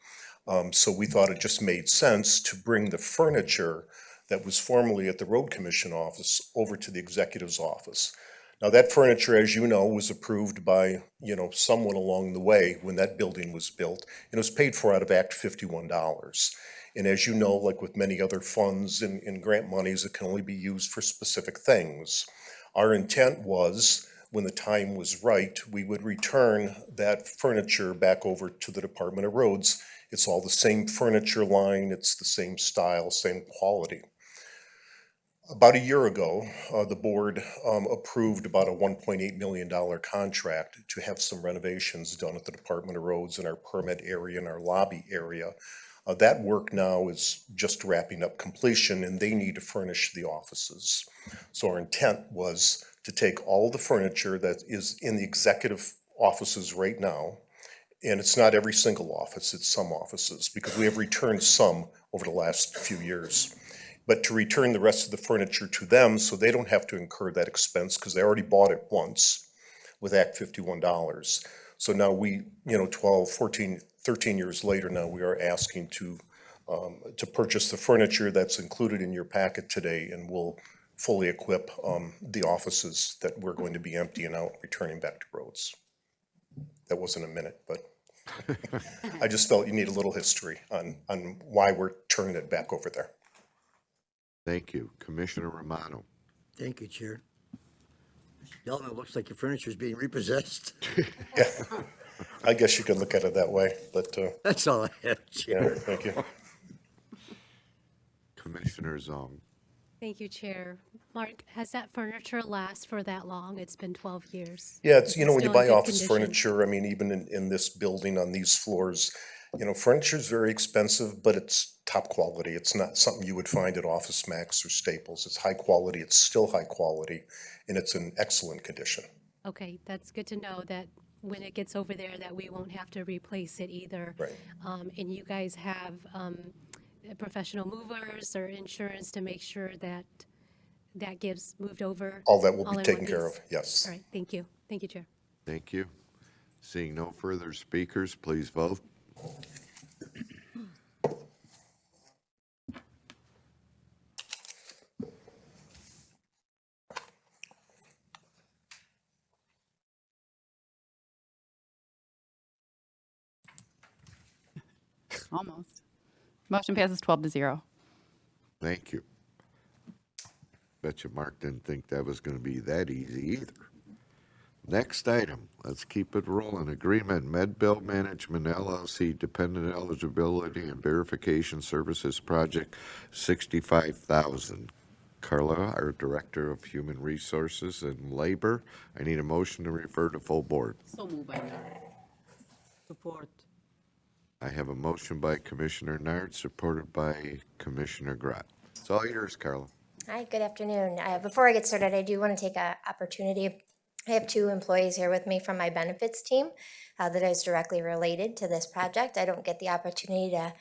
So we thought it just made sense to bring the furniture that was formerly at the Road Commission office over to the executive's office. Now, that furniture, as you know, was approved by, someone along the way when that building was built, and it was paid for out of Act 51 dollars. And as you know, like with many other funds and grant monies, it can only be used for specific things. Our intent was, when the time was right, we would return that furniture back over to the Department of Roads. It's all the same furniture line, it's the same style, same quality. About a year ago, the board approved about a $1.8 million contract to have some renovations done at the Department of Roads in our permit area and our lobby area. That work now is just wrapping up completion, and they need to furnish the offices. So our intent was to take all the furniture that is in the executive offices right now, and it's not every single office, it's some offices, because we have returned some over the last few years. But to return the rest of the furniture to them so they don't have to incur that expense, because they already bought it once with Act 51 dollars. So now we, 12, 14, 13 years later now, we are asking to purchase the furniture that's included in your packet today, and we'll fully equip the offices that we're going to be emptying out, returning back to Roads. That wasn't a minute, but I just felt you need a little history on why we're turning it back over there. Thank you. Commissioner Romano. Thank you, Chair. Delvin, it looks like your furniture is being repossessed. Yeah, I guess you could look at it that way, but. That's all I have, Chair. Yeah, thank you. Commissioner Zong. Thank you, Chair. Mark, has that furniture last for that long? It's been 12 years. Yeah, it's, Is it when you still in buy good office condition? furniture, I mean, even in this building on these floors, furniture is very expensive, but it's top quality. It's not something you would find at Office Max or Staples. It's high quality, it's still high quality, and it's in excellent condition. Okay, that's good to know that when it gets over there that we won't have to replace it either. Right. And you guys have professional movers or insurance to make sure that that gets moved over? All that will be in taken one care piece? of, yes. All right, thank you. Thank you, Chair. Thank you. Seeing no further speakers, please vote. Almost. Motion passes 12-0. Thank you. Bet you Mark didn't think that was going to be that easy either. Next item, let's keep it rolling. Agreement, Medbill Management LLC, Dependent Eligibility and Verification Services Project, $65,000. Carla, our Director of Human Resources and Labor, I need a motion to refer to full board. So moved by Nard. Support. I have a motion by Commissioner Nard, supported by Commissioner Grott. It's all yours, Carla. Hi, good afternoon. Before I get started, I do want to take an opportunity. I have 2 employees here with me from my benefits team that is directly related to this project. I don't get the opportunity to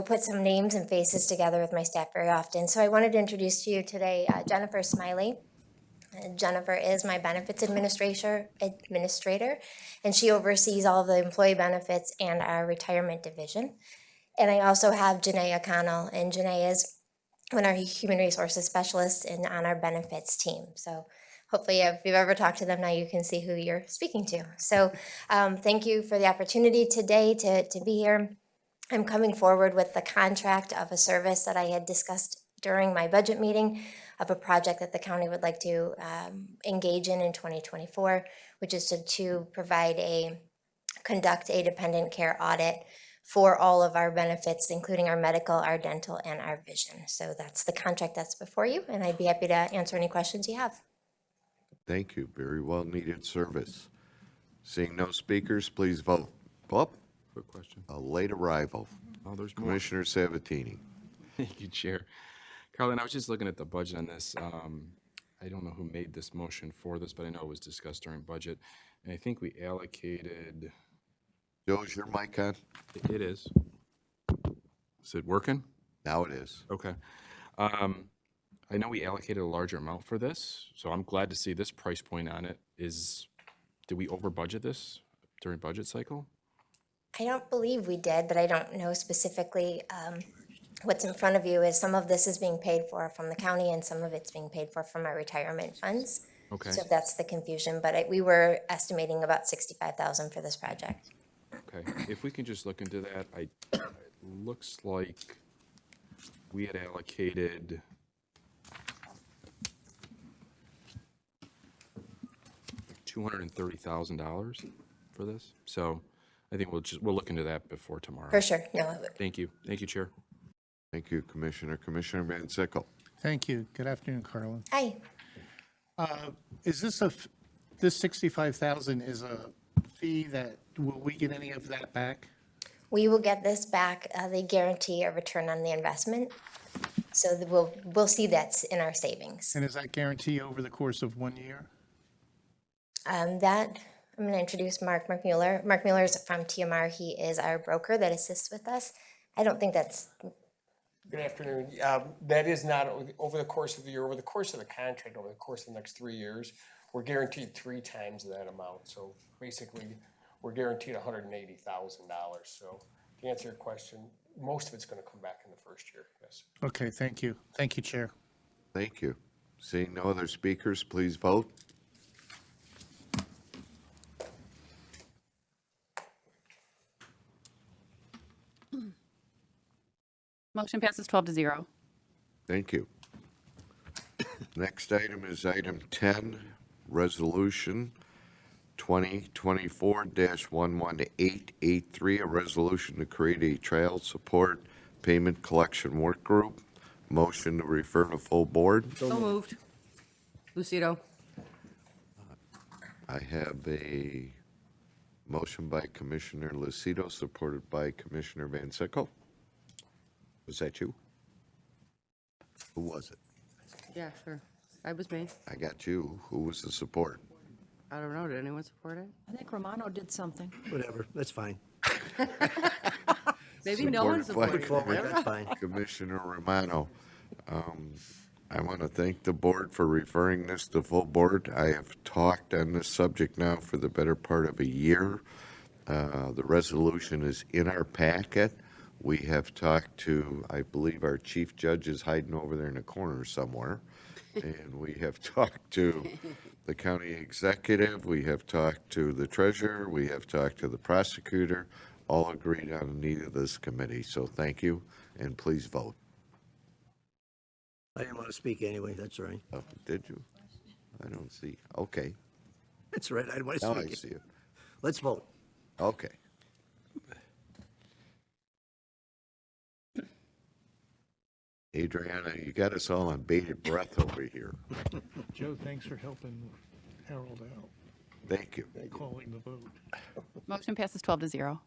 put some names and faces together with my staff very often. So I wanted to introduce to you today Jennifer Smiley. Jennifer is my benefits administrator, and she oversees all the employee benefits and our retirement division. And I also have Janae O'Connell, and Janae is one of our human resources specialists on our benefits team. So hopefully if you've ever talked to them now, you can see who you're speaking to. So thank you for the opportunity today to be here. I'm coming forward with the contract of a service that I had discussed during my budget meeting of a project that the county would like to engage in 2024, which is to conduct a dependent care audit for all of our benefits, including our medical, our dental, and our vision. So that's the contract that's before you, and I'd be happy to answer any questions you have. Thank you. Very well needed service. Seeing no speakers, please vote. Up. Quick question. A late arrival. Oh, there's more. Commissioner Sabatini. Thank you, Chair. Carlin, I was just looking at the budget on this. I don't know who made this motion for this, but I know it was discussed during budget. And I think we allocated. Joe, is your mic on? It is. Is it working? Now it is. Okay. I know we allocated a larger amount for this, so I'm glad to see this price point on it. Did we over budget this during budget cycle? I don't believe we did, but I don't know specifically. What's in front of you is some of this is being paid for from the county and some of it's being paid for from our retirement funds. Okay. So that's the confusion, but we were estimating about $65,000 for this project. Okay, if we can just look into that, it looks like we had allocated $230,000 for this. So I think we'll look into that before tomorrow. For sure, no. Thank you, Chair. Thank you, Commissioner. Commissioner Van Sickle. Thank you. Good afternoon, Carlin. Hi. Is this this 65,000 is a fee that, will we get any of that back? We will get this back. They guarantee a return on the investment. So we'll see that in our savings. And is that guarantee over the course of 1 year? I'm going to introduce Mark Mueller. Mark Mueller is from TMR. He is our broker that assists with us. I don't think that's. Good afternoon. That is not over the course of the year, over the course of the contract, over the course of the next 3 years, we're guaranteed 3 times that amount. So basically, we're guaranteed $180,000. So to answer your question, most of it's going to come back in the first year, yes. Okay, thank you. Thank you, Chair. Thank you. Seeing no other speakers, please vote. Motion passes 12-0. Thank you. Next item is item 10, Resolution 2024-11883, a resolution to create a child support payment collection work group. Motion to refer to full board. So moved. Lucido. I have a motion by Commissioner Lucido, supported by Commissioner Van Sickle. Was that you? Who was it? Yeah, sure. That was me. I got you. Who was the support? I don't know. Did anyone support it? I think Romano did something. Whatever, that's fine. Maybe no one Supported by supported it. That's fine. Commissioner Romano. I want to thank the board for referring this to full board. I have talked on this subject now for the better part of a year. The resolution is in our packet. We have talked to, I believe our chief judge is hiding over there in a corner somewhere. And we have talked to the county executive, we have talked to the treasurer, we have talked to the prosecutor, all agreed on the need of this committee. So thank you, and please vote. I didn't want to speak anyway, that's all right. Oh, did you? I don't see. Okay. That's all right, I didn't want to Now speak. I see it. Let's vote. Okay. Adriana, you got us all on bated breath over here. Joe, thanks for helping Harold out, Thank you. calling the vote. Motion passes 12-0.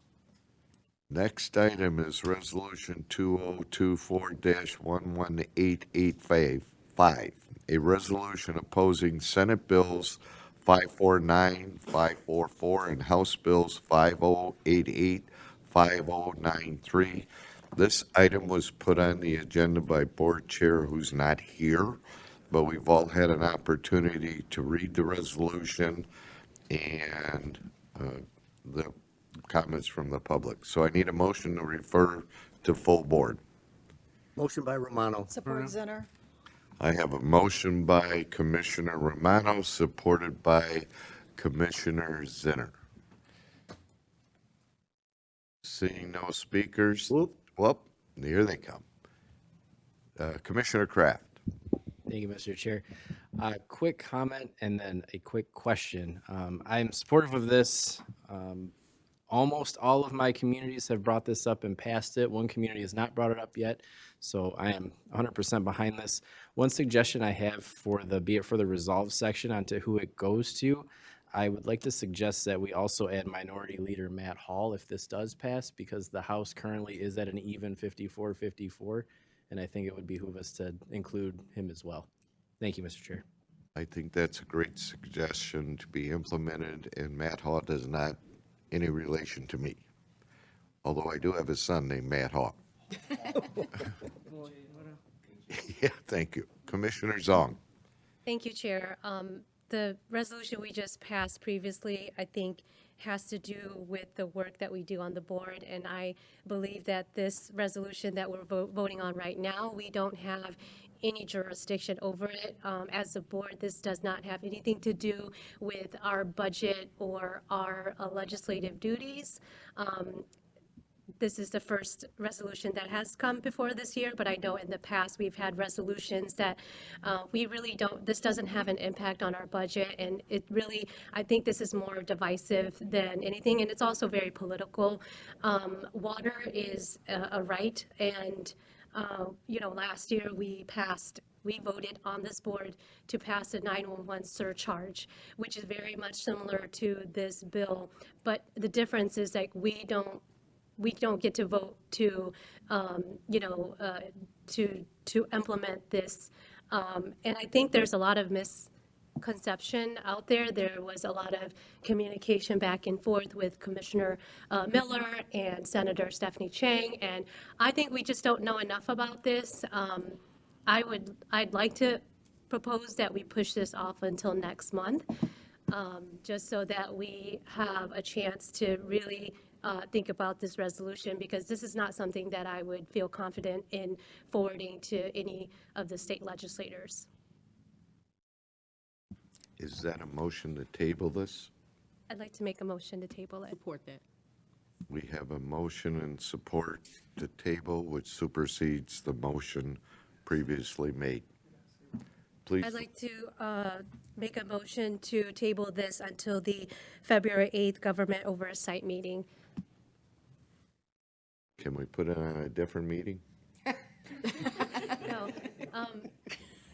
Next item is Resolution 2024-11885, 5, a resolution opposing Senate Bills 549, 544, and House Bills 5088, 5093. This item was put on the agenda by Board Chair, who's not here, but we've all had an opportunity to read the resolution and the comments from the public. So I need a motion to refer to full board. Motion by Romano. Support Zinner. I have a motion by Commissioner Romano, supported by Commissioner Zinner. Seeing no speakers. Whoop, here they come. Commissioner Kraft. Thank you, Mr. Chair. Quick comment and then a quick question. I'm supportive of this. Almost all of my communities have brought this up and passed it. One community has not brought it up yet, so I am 100% behind this. One suggestion I have for the be it for the resolve section onto who it goes to, I would like to suggest that we also add Minority Leader Matt Hall if this does pass, because the House currently is at an even 54-54, and I think it would behoove us to include him as well. Thank you, Mr. Chair. I think that's a great suggestion to be implemented, and Matt Hall does not any relation to me, although I do have a son named Matt Hall. Yeah, thank you. Commissioner Zong. Thank you, Chair. The resolution we just passed previously, I think, has to do with the work that we do on the board, and I believe that this resolution that we're voting on right now, we don't have any jurisdiction over it. As a board, this does not have anything to do with our budget or our legislative duties. This is the first resolution that has come before this year, but I know in the past we've had resolutions that we really don't, this doesn't have an impact on our budget, and it really, I think this is more divisive than anything, and it's also very political. Water is a right, and last year we voted on this board to pass a 911 surcharge, which is very much similar to this bill, but the difference is like we don't get to vote to implement this. And I think there's a lot of misconception out there. There was a lot of communication back and forth with Commissioner Miller and Senator Stephanie Chang, and I think we just don't know enough about this. I'd like to propose that we push this off until next month, just so that we have a chance to really think about this resolution, because this is not something that I would feel confident in forwarding to any of the state legislators. Is that a motion to table this? I'd like to make a motion to table it. Support that. We have a motion and support to table, which supersedes the motion previously made. Please. I'd like to make a motion to table this until the February 8th Government Oversight meeting. Can we put it on a different meeting? No.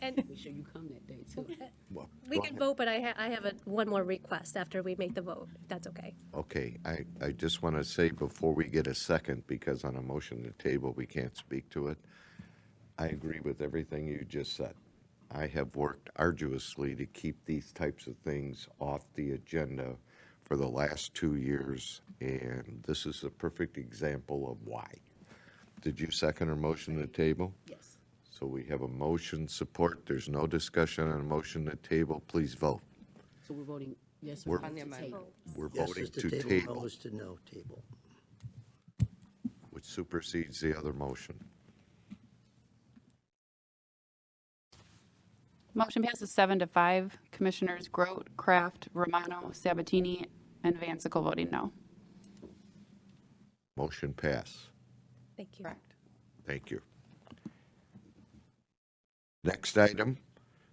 And Make sure you come that day too. Well, we go can ahead. vote, but I have one more request after we make the vote, if that's okay. Okay, I just want to say before we get a second, because on a motion to table, we can't speak to it. I agree with everything you just said. I have worked arduously to keep these types of things off the agenda for the last 2 years, and this is a perfect example of why. Did you second our motion to table? Yes. So we have a motion support. There's no discussion on a motion to table. Please vote. So we're voting yes We're- or no to table. We're Yes voting is to no table, is to no table. which supersedes the other motion. Motion passes 7-5. Commissioners Grote, Kraft, Romano, Sabatini, and Vansickle voting no. Motion pass. Thank you. Correct. Thank you. Next item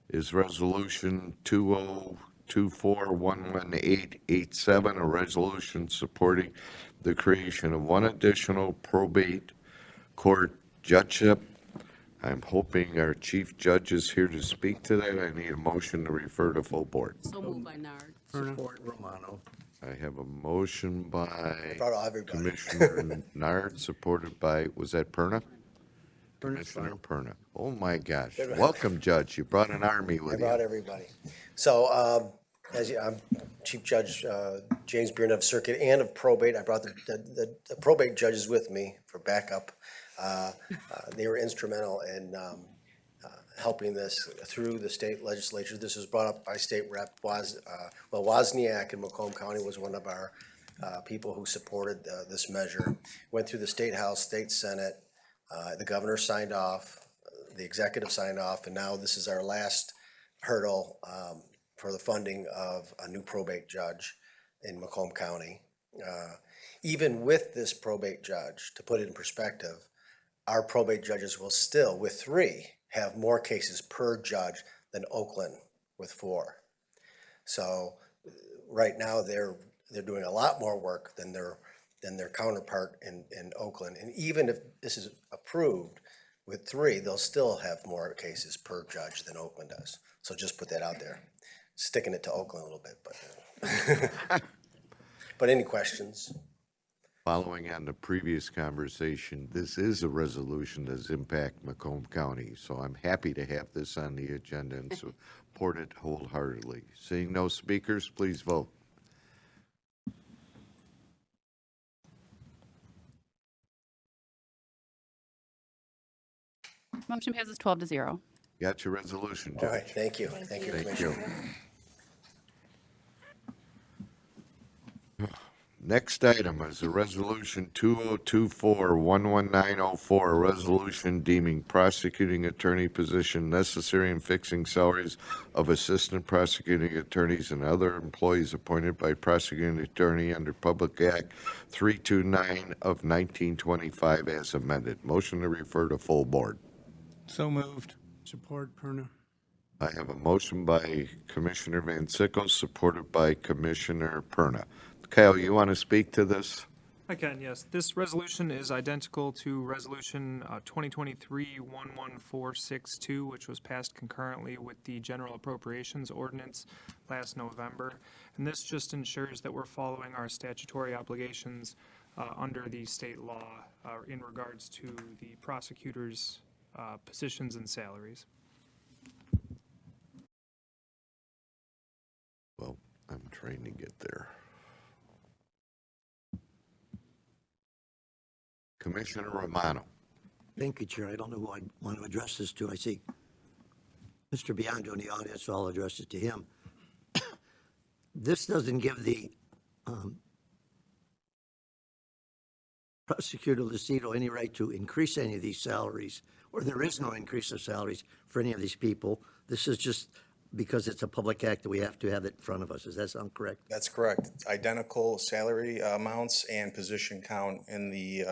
is Resolution 2024-11887, a resolution supporting the creation of one additional probate court judgeship. I'm hoping our chief judge is here to speak to that. I need a motion to refer to full board. So moved by Nard. Support Romano. I have a motion by Brought everybody. Commissioner Nard, supported by, was that Perna? Perna. Perna. Oh, my gosh. Welcome, Judge. You brought an army I with brought you. everybody. So, I'm Chief Judge James Bierman of Circuit and of Probate. I brought the probate judges with me for backup. They were instrumental in helping this through the state legislature. This was brought up by State Rep Wozniak in Macomb County was one of our people who supported this measure. Went through the State House, State Senate. The governor signed off, the executive signed off, and now this is our last hurdle for the funding of a new probate judge in Macomb County. Even with this probate judge, to put it in perspective, our probate judges will still, with 3, have more cases per judge than Oakland with 4. So right now they're doing a lot more work than their counterpart in Oakland. And even if this is approved with 3, they'll still have more cases per judge than Oakland does. So just put that out there. Sticking it to Oakland a little bit, but any questions? Following on the previous conversation, this is a resolution that impacts Macomb County, so I'm happy to have this on the agenda and support it wholeheartedly. Seeing no speakers, please vote. Motion passes 12-0. Got your resolution, Judge. All right, thank you. Thank you, Commissioner. Next item is a resolution 2024-11904, a resolution deeming prosecuting attorney position necessary in fixing salaries of assistant prosecuting attorneys and other employees appointed by prosecuting attorney under Public Act 329 of 1925 as amended. Motion to refer to full board. So moved. Support Perna. I have a motion by Commissioner Van Sickle, supported by Commissioner Perna. Kyle, you want to speak to this? I can, yes. This resolution is identical to Resolution 2023-11462, which was passed concurrently with the General Appropriations Ordinance last November. And this just ensures that we're following our statutory obligations under the state law in regards to the prosecutors' positions and salaries. Well, I'm trying to get there. Commissioner Romano. Thank you, Chair. I don't know who I want to address this to. I see Mr. Biondo in the audience, so I'll address it to him. This doesn't give the prosecutor Lucido any right to increase any of these salaries, or there is no increase of salaries for any of these people. This is just because it's a public act that we have to have it in front of us. Does that sound correct? That's correct. Identical salary amounts and position count in the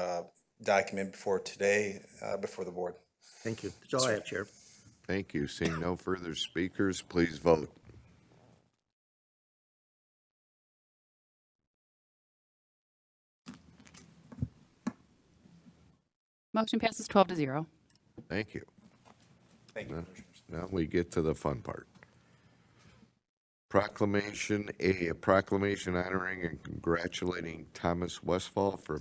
document before today, before the board. Thank you. That's all I have, Chair. Thank you. Seeing no further speakers, please vote. Motion passes 12-0. Thank you. Thank you, Commissioners. Now we get to the fun part. Proclamation A, a proclamation honoring and congratulating Thomas Westfall for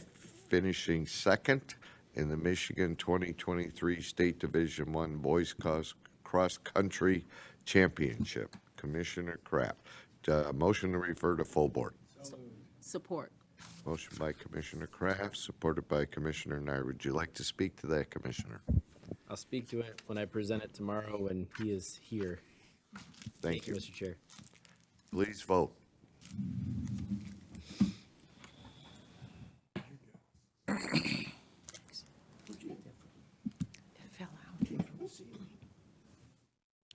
finishing second in the Michigan 2023 State Division I Boys Cross Country Championship. Commissioner Kraft. Motion to refer to full board. Support. Motion by Commissioner Kraft, supported by Commissioner Nard. Would you like to speak to that, Commissioner? I'll speak to it when I present it tomorrow when he is here. Thank you, Mr. Chair. Please vote.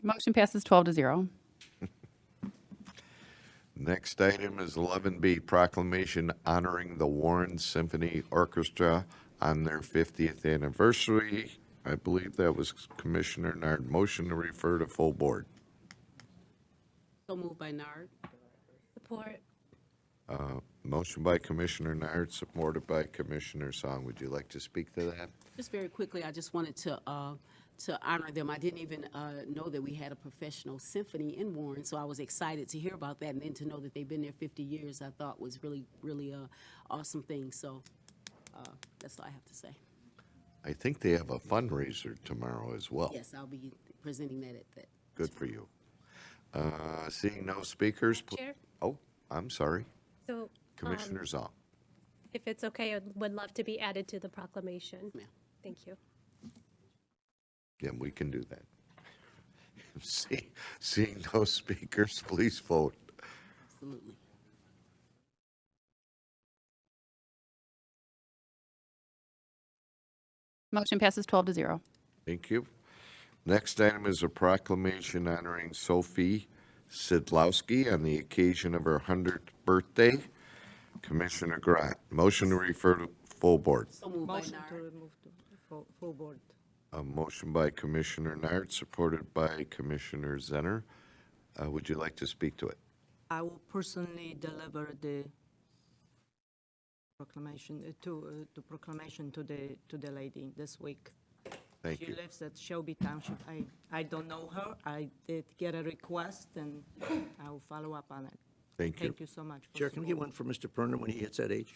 Motion passes 12-0. Next item is 11B, proclamation honoring the Warren Symphony Orchestra on their 50th anniversary. I believe that was Commissioner Nard. Motion to refer to full board. So moved by Nard. Support. Motion by Commissioner Nard, supported by Commissioner Song. Would you like to speak to that? Just very quickly, I just wanted to honor them. I didn't even know that we had a professional symphony in Warren, so I was excited to hear about that, and then to know that they've been there 50 years, I thought was really, really awesome thing. So that's all I have to say. I think they have a fundraiser tomorrow as well. Yes, I'll be presenting that at that. Good for you. Seeing no speakers. Chair? Oh, I'm sorry. So, Commissioner Zong. if it's okay, I would love to be added to the proclamation. Yeah. Thank you. Yeah, we can do that. Seeing no speakers, please vote. Absolutely. Motion passes 12-0. Thank you. Next item is a proclamation honoring Sophie Sidlowski on the occasion of her 100th birthday. Commissioner Grant, motion to refer to full board. So moved by Motion to Nard. remove to full board. A motion by Commissioner Nard, supported by Commissioner Zenner. Would you like to speak to it? I will personally deliver the proclamation to proclamation to the lady this week. Thank She you. lives at Shelby Township. I don't know her. I did get a request, and I will follow up on it. Thank you. Thank you so much. for Chair, can I get support. one for Mr. Perner when he hits that age?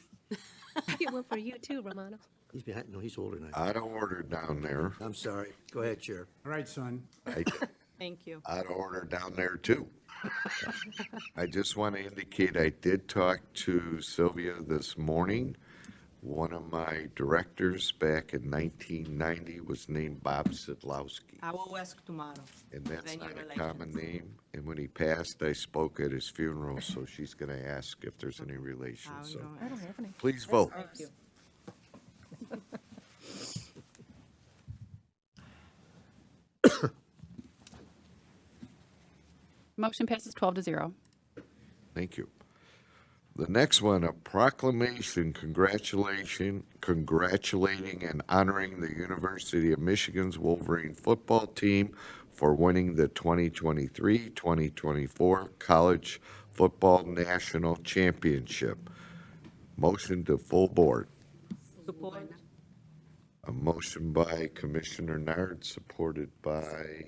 Get one for you too, Romano. He's behind, no, he's older than I am. Out of order down there. I'm sorry. Go ahead, Chair. All right, son. Thank you. Out of order down there too. I just want to indicate I did talk to Sylvia this morning. One of my directors back in 1990 was named Bob Sidlowski. I will ask tomorrow. And that's Venue not a relations. common name. And when he passed, I spoke at his funeral, so she's going to ask if there's any relation. I So don't have any. please vote. Thank you. Motion passes 12-0. Thank you. The next one, a proclamation congratulating and honoring the University of Michigan's Wolverine football team for winning the 2023-2024 College Football National Championship. Motion to full board. Support. A motion by Commissioner Nard, supported by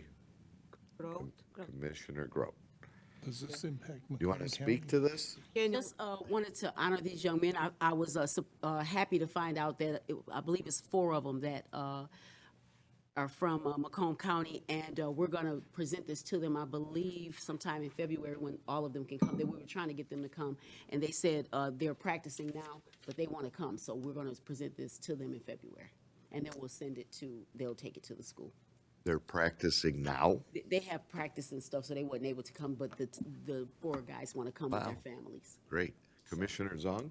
Grote. Commissioner Grote. Does this impact? You want to Macomb speak to this? Just wanted to honor these young men. I was happy to find out that I believe it's 4 of them that are from Macomb County, and we're going to present this to them, I believe, sometime in February when all of them can come. We were trying to get them to come, and they said they're practicing now, but they want to come, so we're going to present this to them in February, and then they'll take it to the school. They're practicing now? They have practice and stuff, so they wasn't able to come, but the 4 guys want to come with their families. Great. Commissioner Zong?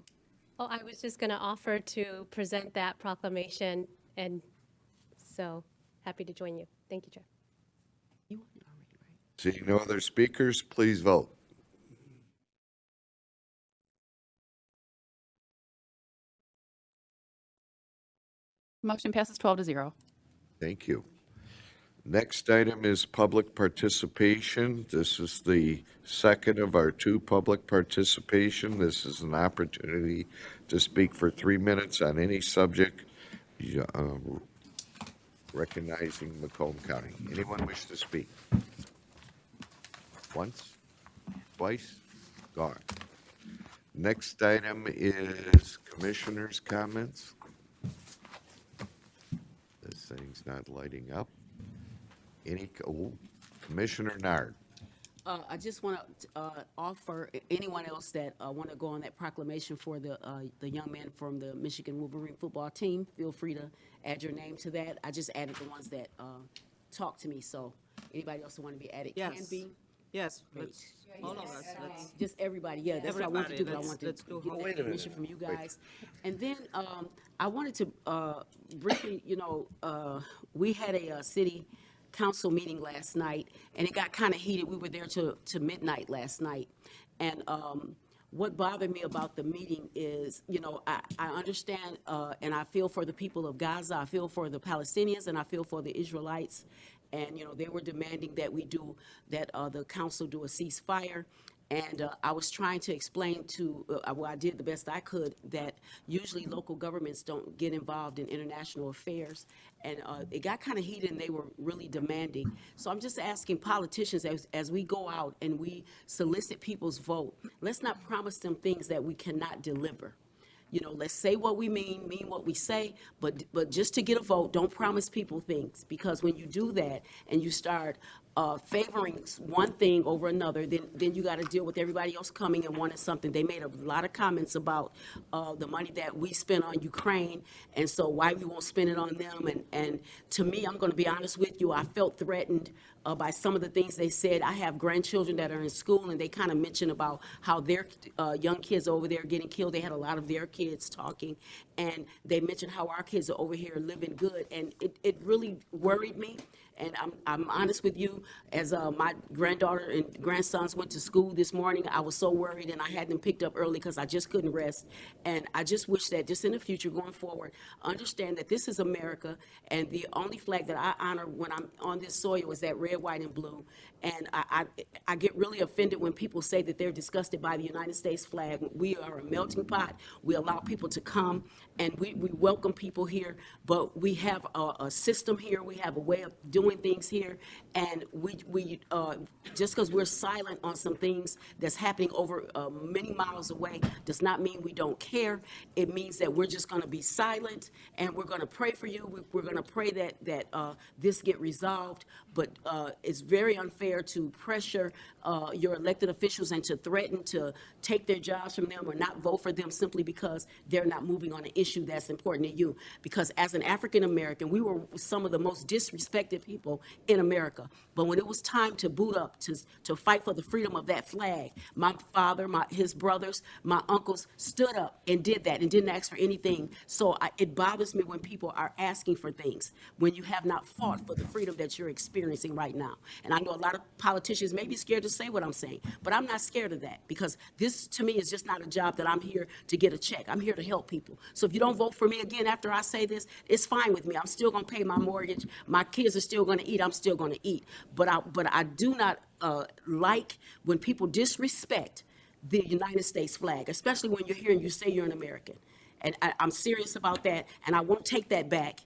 Well, I was just going to offer to present that proclamation, and so happy to join you. Thank you, Chair. You want it already, right? Seeing no other speakers, please vote. Motion passes 12-0. Thank you. Next item is public participation. This is the second of our 2 public participation. This is an opportunity to speak for 3 minutes on any subject recognizing Macomb County. Anyone wish to speak? Once? Twice? Gone. Next item is commissioners' comments. This thing's not lighting up. Commissioner Nard. I just want to offer anyone else that want to go on that proclamation for the young man from the Michigan Wolverine football team, feel free to add your name to that. I just added the ones that talked to me, so anybody else who want to be added can Yes. be. Yes, Great. let's, all of us, let's. Just everybody, yeah, that's what I wanted to do, but I Everybody, wanted let's to do get whole- that permission from you guys. And then I wanted to briefly, we had a city council meeting last night, and it got kind of heated. We were there to midnight last night. And what bothered me about the meeting is, I understand and I feel for the people of Gaza, I feel for the Palestinians, and I feel for the Israelites. And, they were demanding that the council do a ceasefire. And I was trying to explain I did the best I could, that usually local governments don't get involved in international affairs. And it got kind of heated, and they were really demanding. So I'm just asking politicians, as we go out and we solicit people's vote, let's not promise them things that we cannot deliver. You know, let's say what we mean what we say, but just to get a vote, don't promise people things, because when you do that and you start favoring one thing over another, then you got to deal with everybody else coming and wanting something. They made a lot of comments about the money that we spent on Ukraine, and so why we won't spend it on them. And to me, I'm going to be honest with you, I felt threatened by some of the things they said. I have grandchildren that are in school, and they kind of mentioned about how their young kids over there getting killed. They had a lot of their kids talking, and they mentioned how our kids are over here living good, and it really worried me. And I'm honest with you, as my granddaughter and grandsons went to school this morning, I was so worried, and I had them picked up early because I just couldn't rest. And I just wish that just in the future going forward, understand that this is America, and the only flag that I honor when I'm on this soil is that red, white, and blue. And I get really offended when people say that they're disgusted by the United States flag. We are a melting pot. We allow people to come, and we welcome people here, but we have a system here. We have a way of doing things here, and we just because we're silent on some things that's happening over many miles away does not mean we don't care. It means that we're just going to be silent, and we're going to pray for you. We're going to pray that this get resolved, but it's very unfair to pressure your elected officials and to threaten to take their jobs from them or not vote for them simply because they're not moving on an issue that's important to you. Because as an African American, we were some of the most disrespected people in America. But when it was time to boot up, to fight for the freedom of that flag, my father, his brothers, my uncles stood up and did that and didn't ask for anything. So it bothers me when people are asking for things when you have not fought for the freedom that you're experiencing right now. And I know a lot of politicians may be scared to say what I'm saying, but I'm not scared of that, because this to me is just not a job that I'm here to get a check. I'm here to help people. So if you don't vote for me again after I say this, it's fine with me. I'm still going to pay my mortgage. My kids are still going to eat. I'm still going to eat. But I do not like when people disrespect the United States flag, especially when you're here and you say you're an American. And I'm serious about that, and I won't take that back.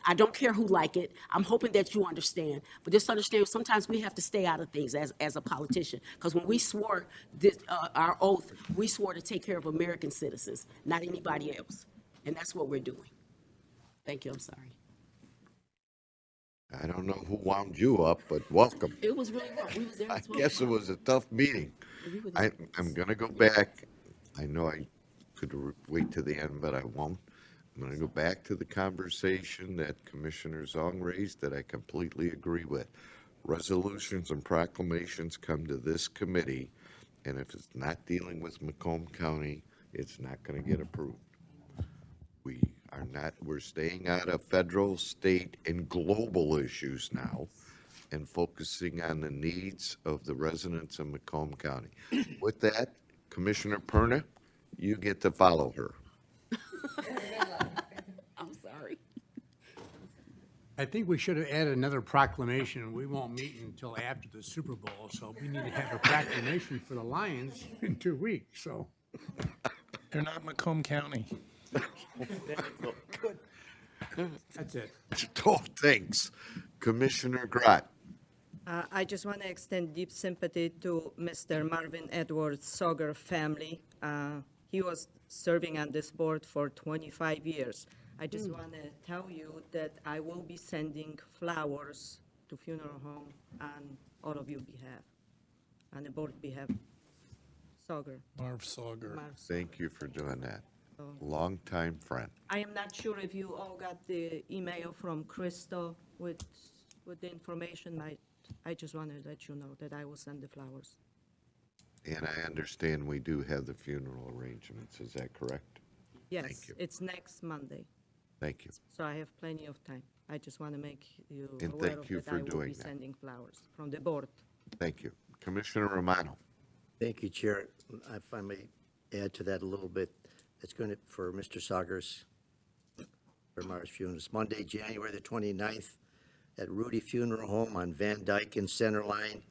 I don't care who like it. I'm hoping that you understand. But just understand, sometimes we have to stay out of things as a politician. Because when we swore this, our oath, we swore to take care of American citizens, not anybody else. And that's what we're doing. Thank you. I'm sorry. I don't know who wound you up, but welcome. It was really rough. We was there I at 12 guess it was a tough meeting. We were there. I'm going to go back. I know I could wait to the end, but I won't. I'm going to go back to the conversation that Commissioner Zong raised that I completely agree with. Resolutions and proclamations come to this committee, and if it's not dealing with Macomb County, it's not going to get approved. We're staying out of federal, state, and global issues now and focusing on the needs of the residents of Macomb County. With that, Commissioner Perna, you get to follow her. I'm sorry. I think we should have added another proclamation. We won't meet until after the Super Bowl, so we need to have a proclamation for the Lions in 2 weeks, so. They're not Macomb County. Good. That's it. Oh, thanks. Commissioner Grott. I just want to extend deep sympathy to Mr. Marvin Edwards Soger family. He was serving on this board for 25 years. I just want to tell you that I will be sending flowers to funeral home on all of your behalf, on the board behalf. Soger. Marv Soger. Thank you for doing that. Longtime friend. I am not sure if you all got the email from Crystal with the information. I just wanted to let you know that I will send the flowers. And I understand we do have the funeral arrangements. Is that correct? Yes, Thank you. it's next Monday, Thank you. so I have plenty of time. I just want to make you And aware thank of you that for I will doing be that. sending flowers from the board. Thank you. Commissioner Romano. Thank you, Chair. If I may add to that a little bit, it's going to, for Mr. Sager's, for Mars funeral, it's Monday, January the 29th at Rudy Funeral Home on Van Dyke in Center Line.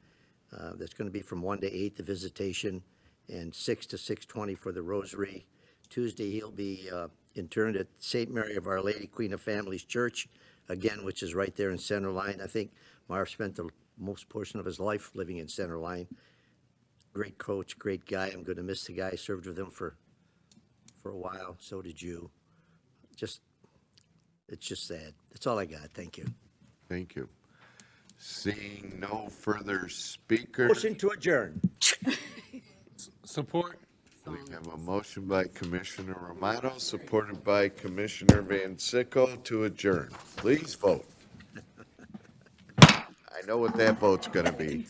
That's going to be from 1 to 8, the visitation, and 6 to 6:20 for the rosary. Tuesday, he'll be interned at St. Mary of Our Lady, Queen of Families Church, again, which is right there in Center Line. I think Marv spent the most portion of his life living in Center Line. Great coach, great guy. I'm going to miss the guy. I served with him for for a while, so did you. It's just sad. That's all I got. Thank you. Thank you. Seeing no further speakers. Motion to adjourn. Support. We have a motion by Commissioner Romano, supported by Commissioner Van Sickle to adjourn. Please vote. I know what that vote's gonna be.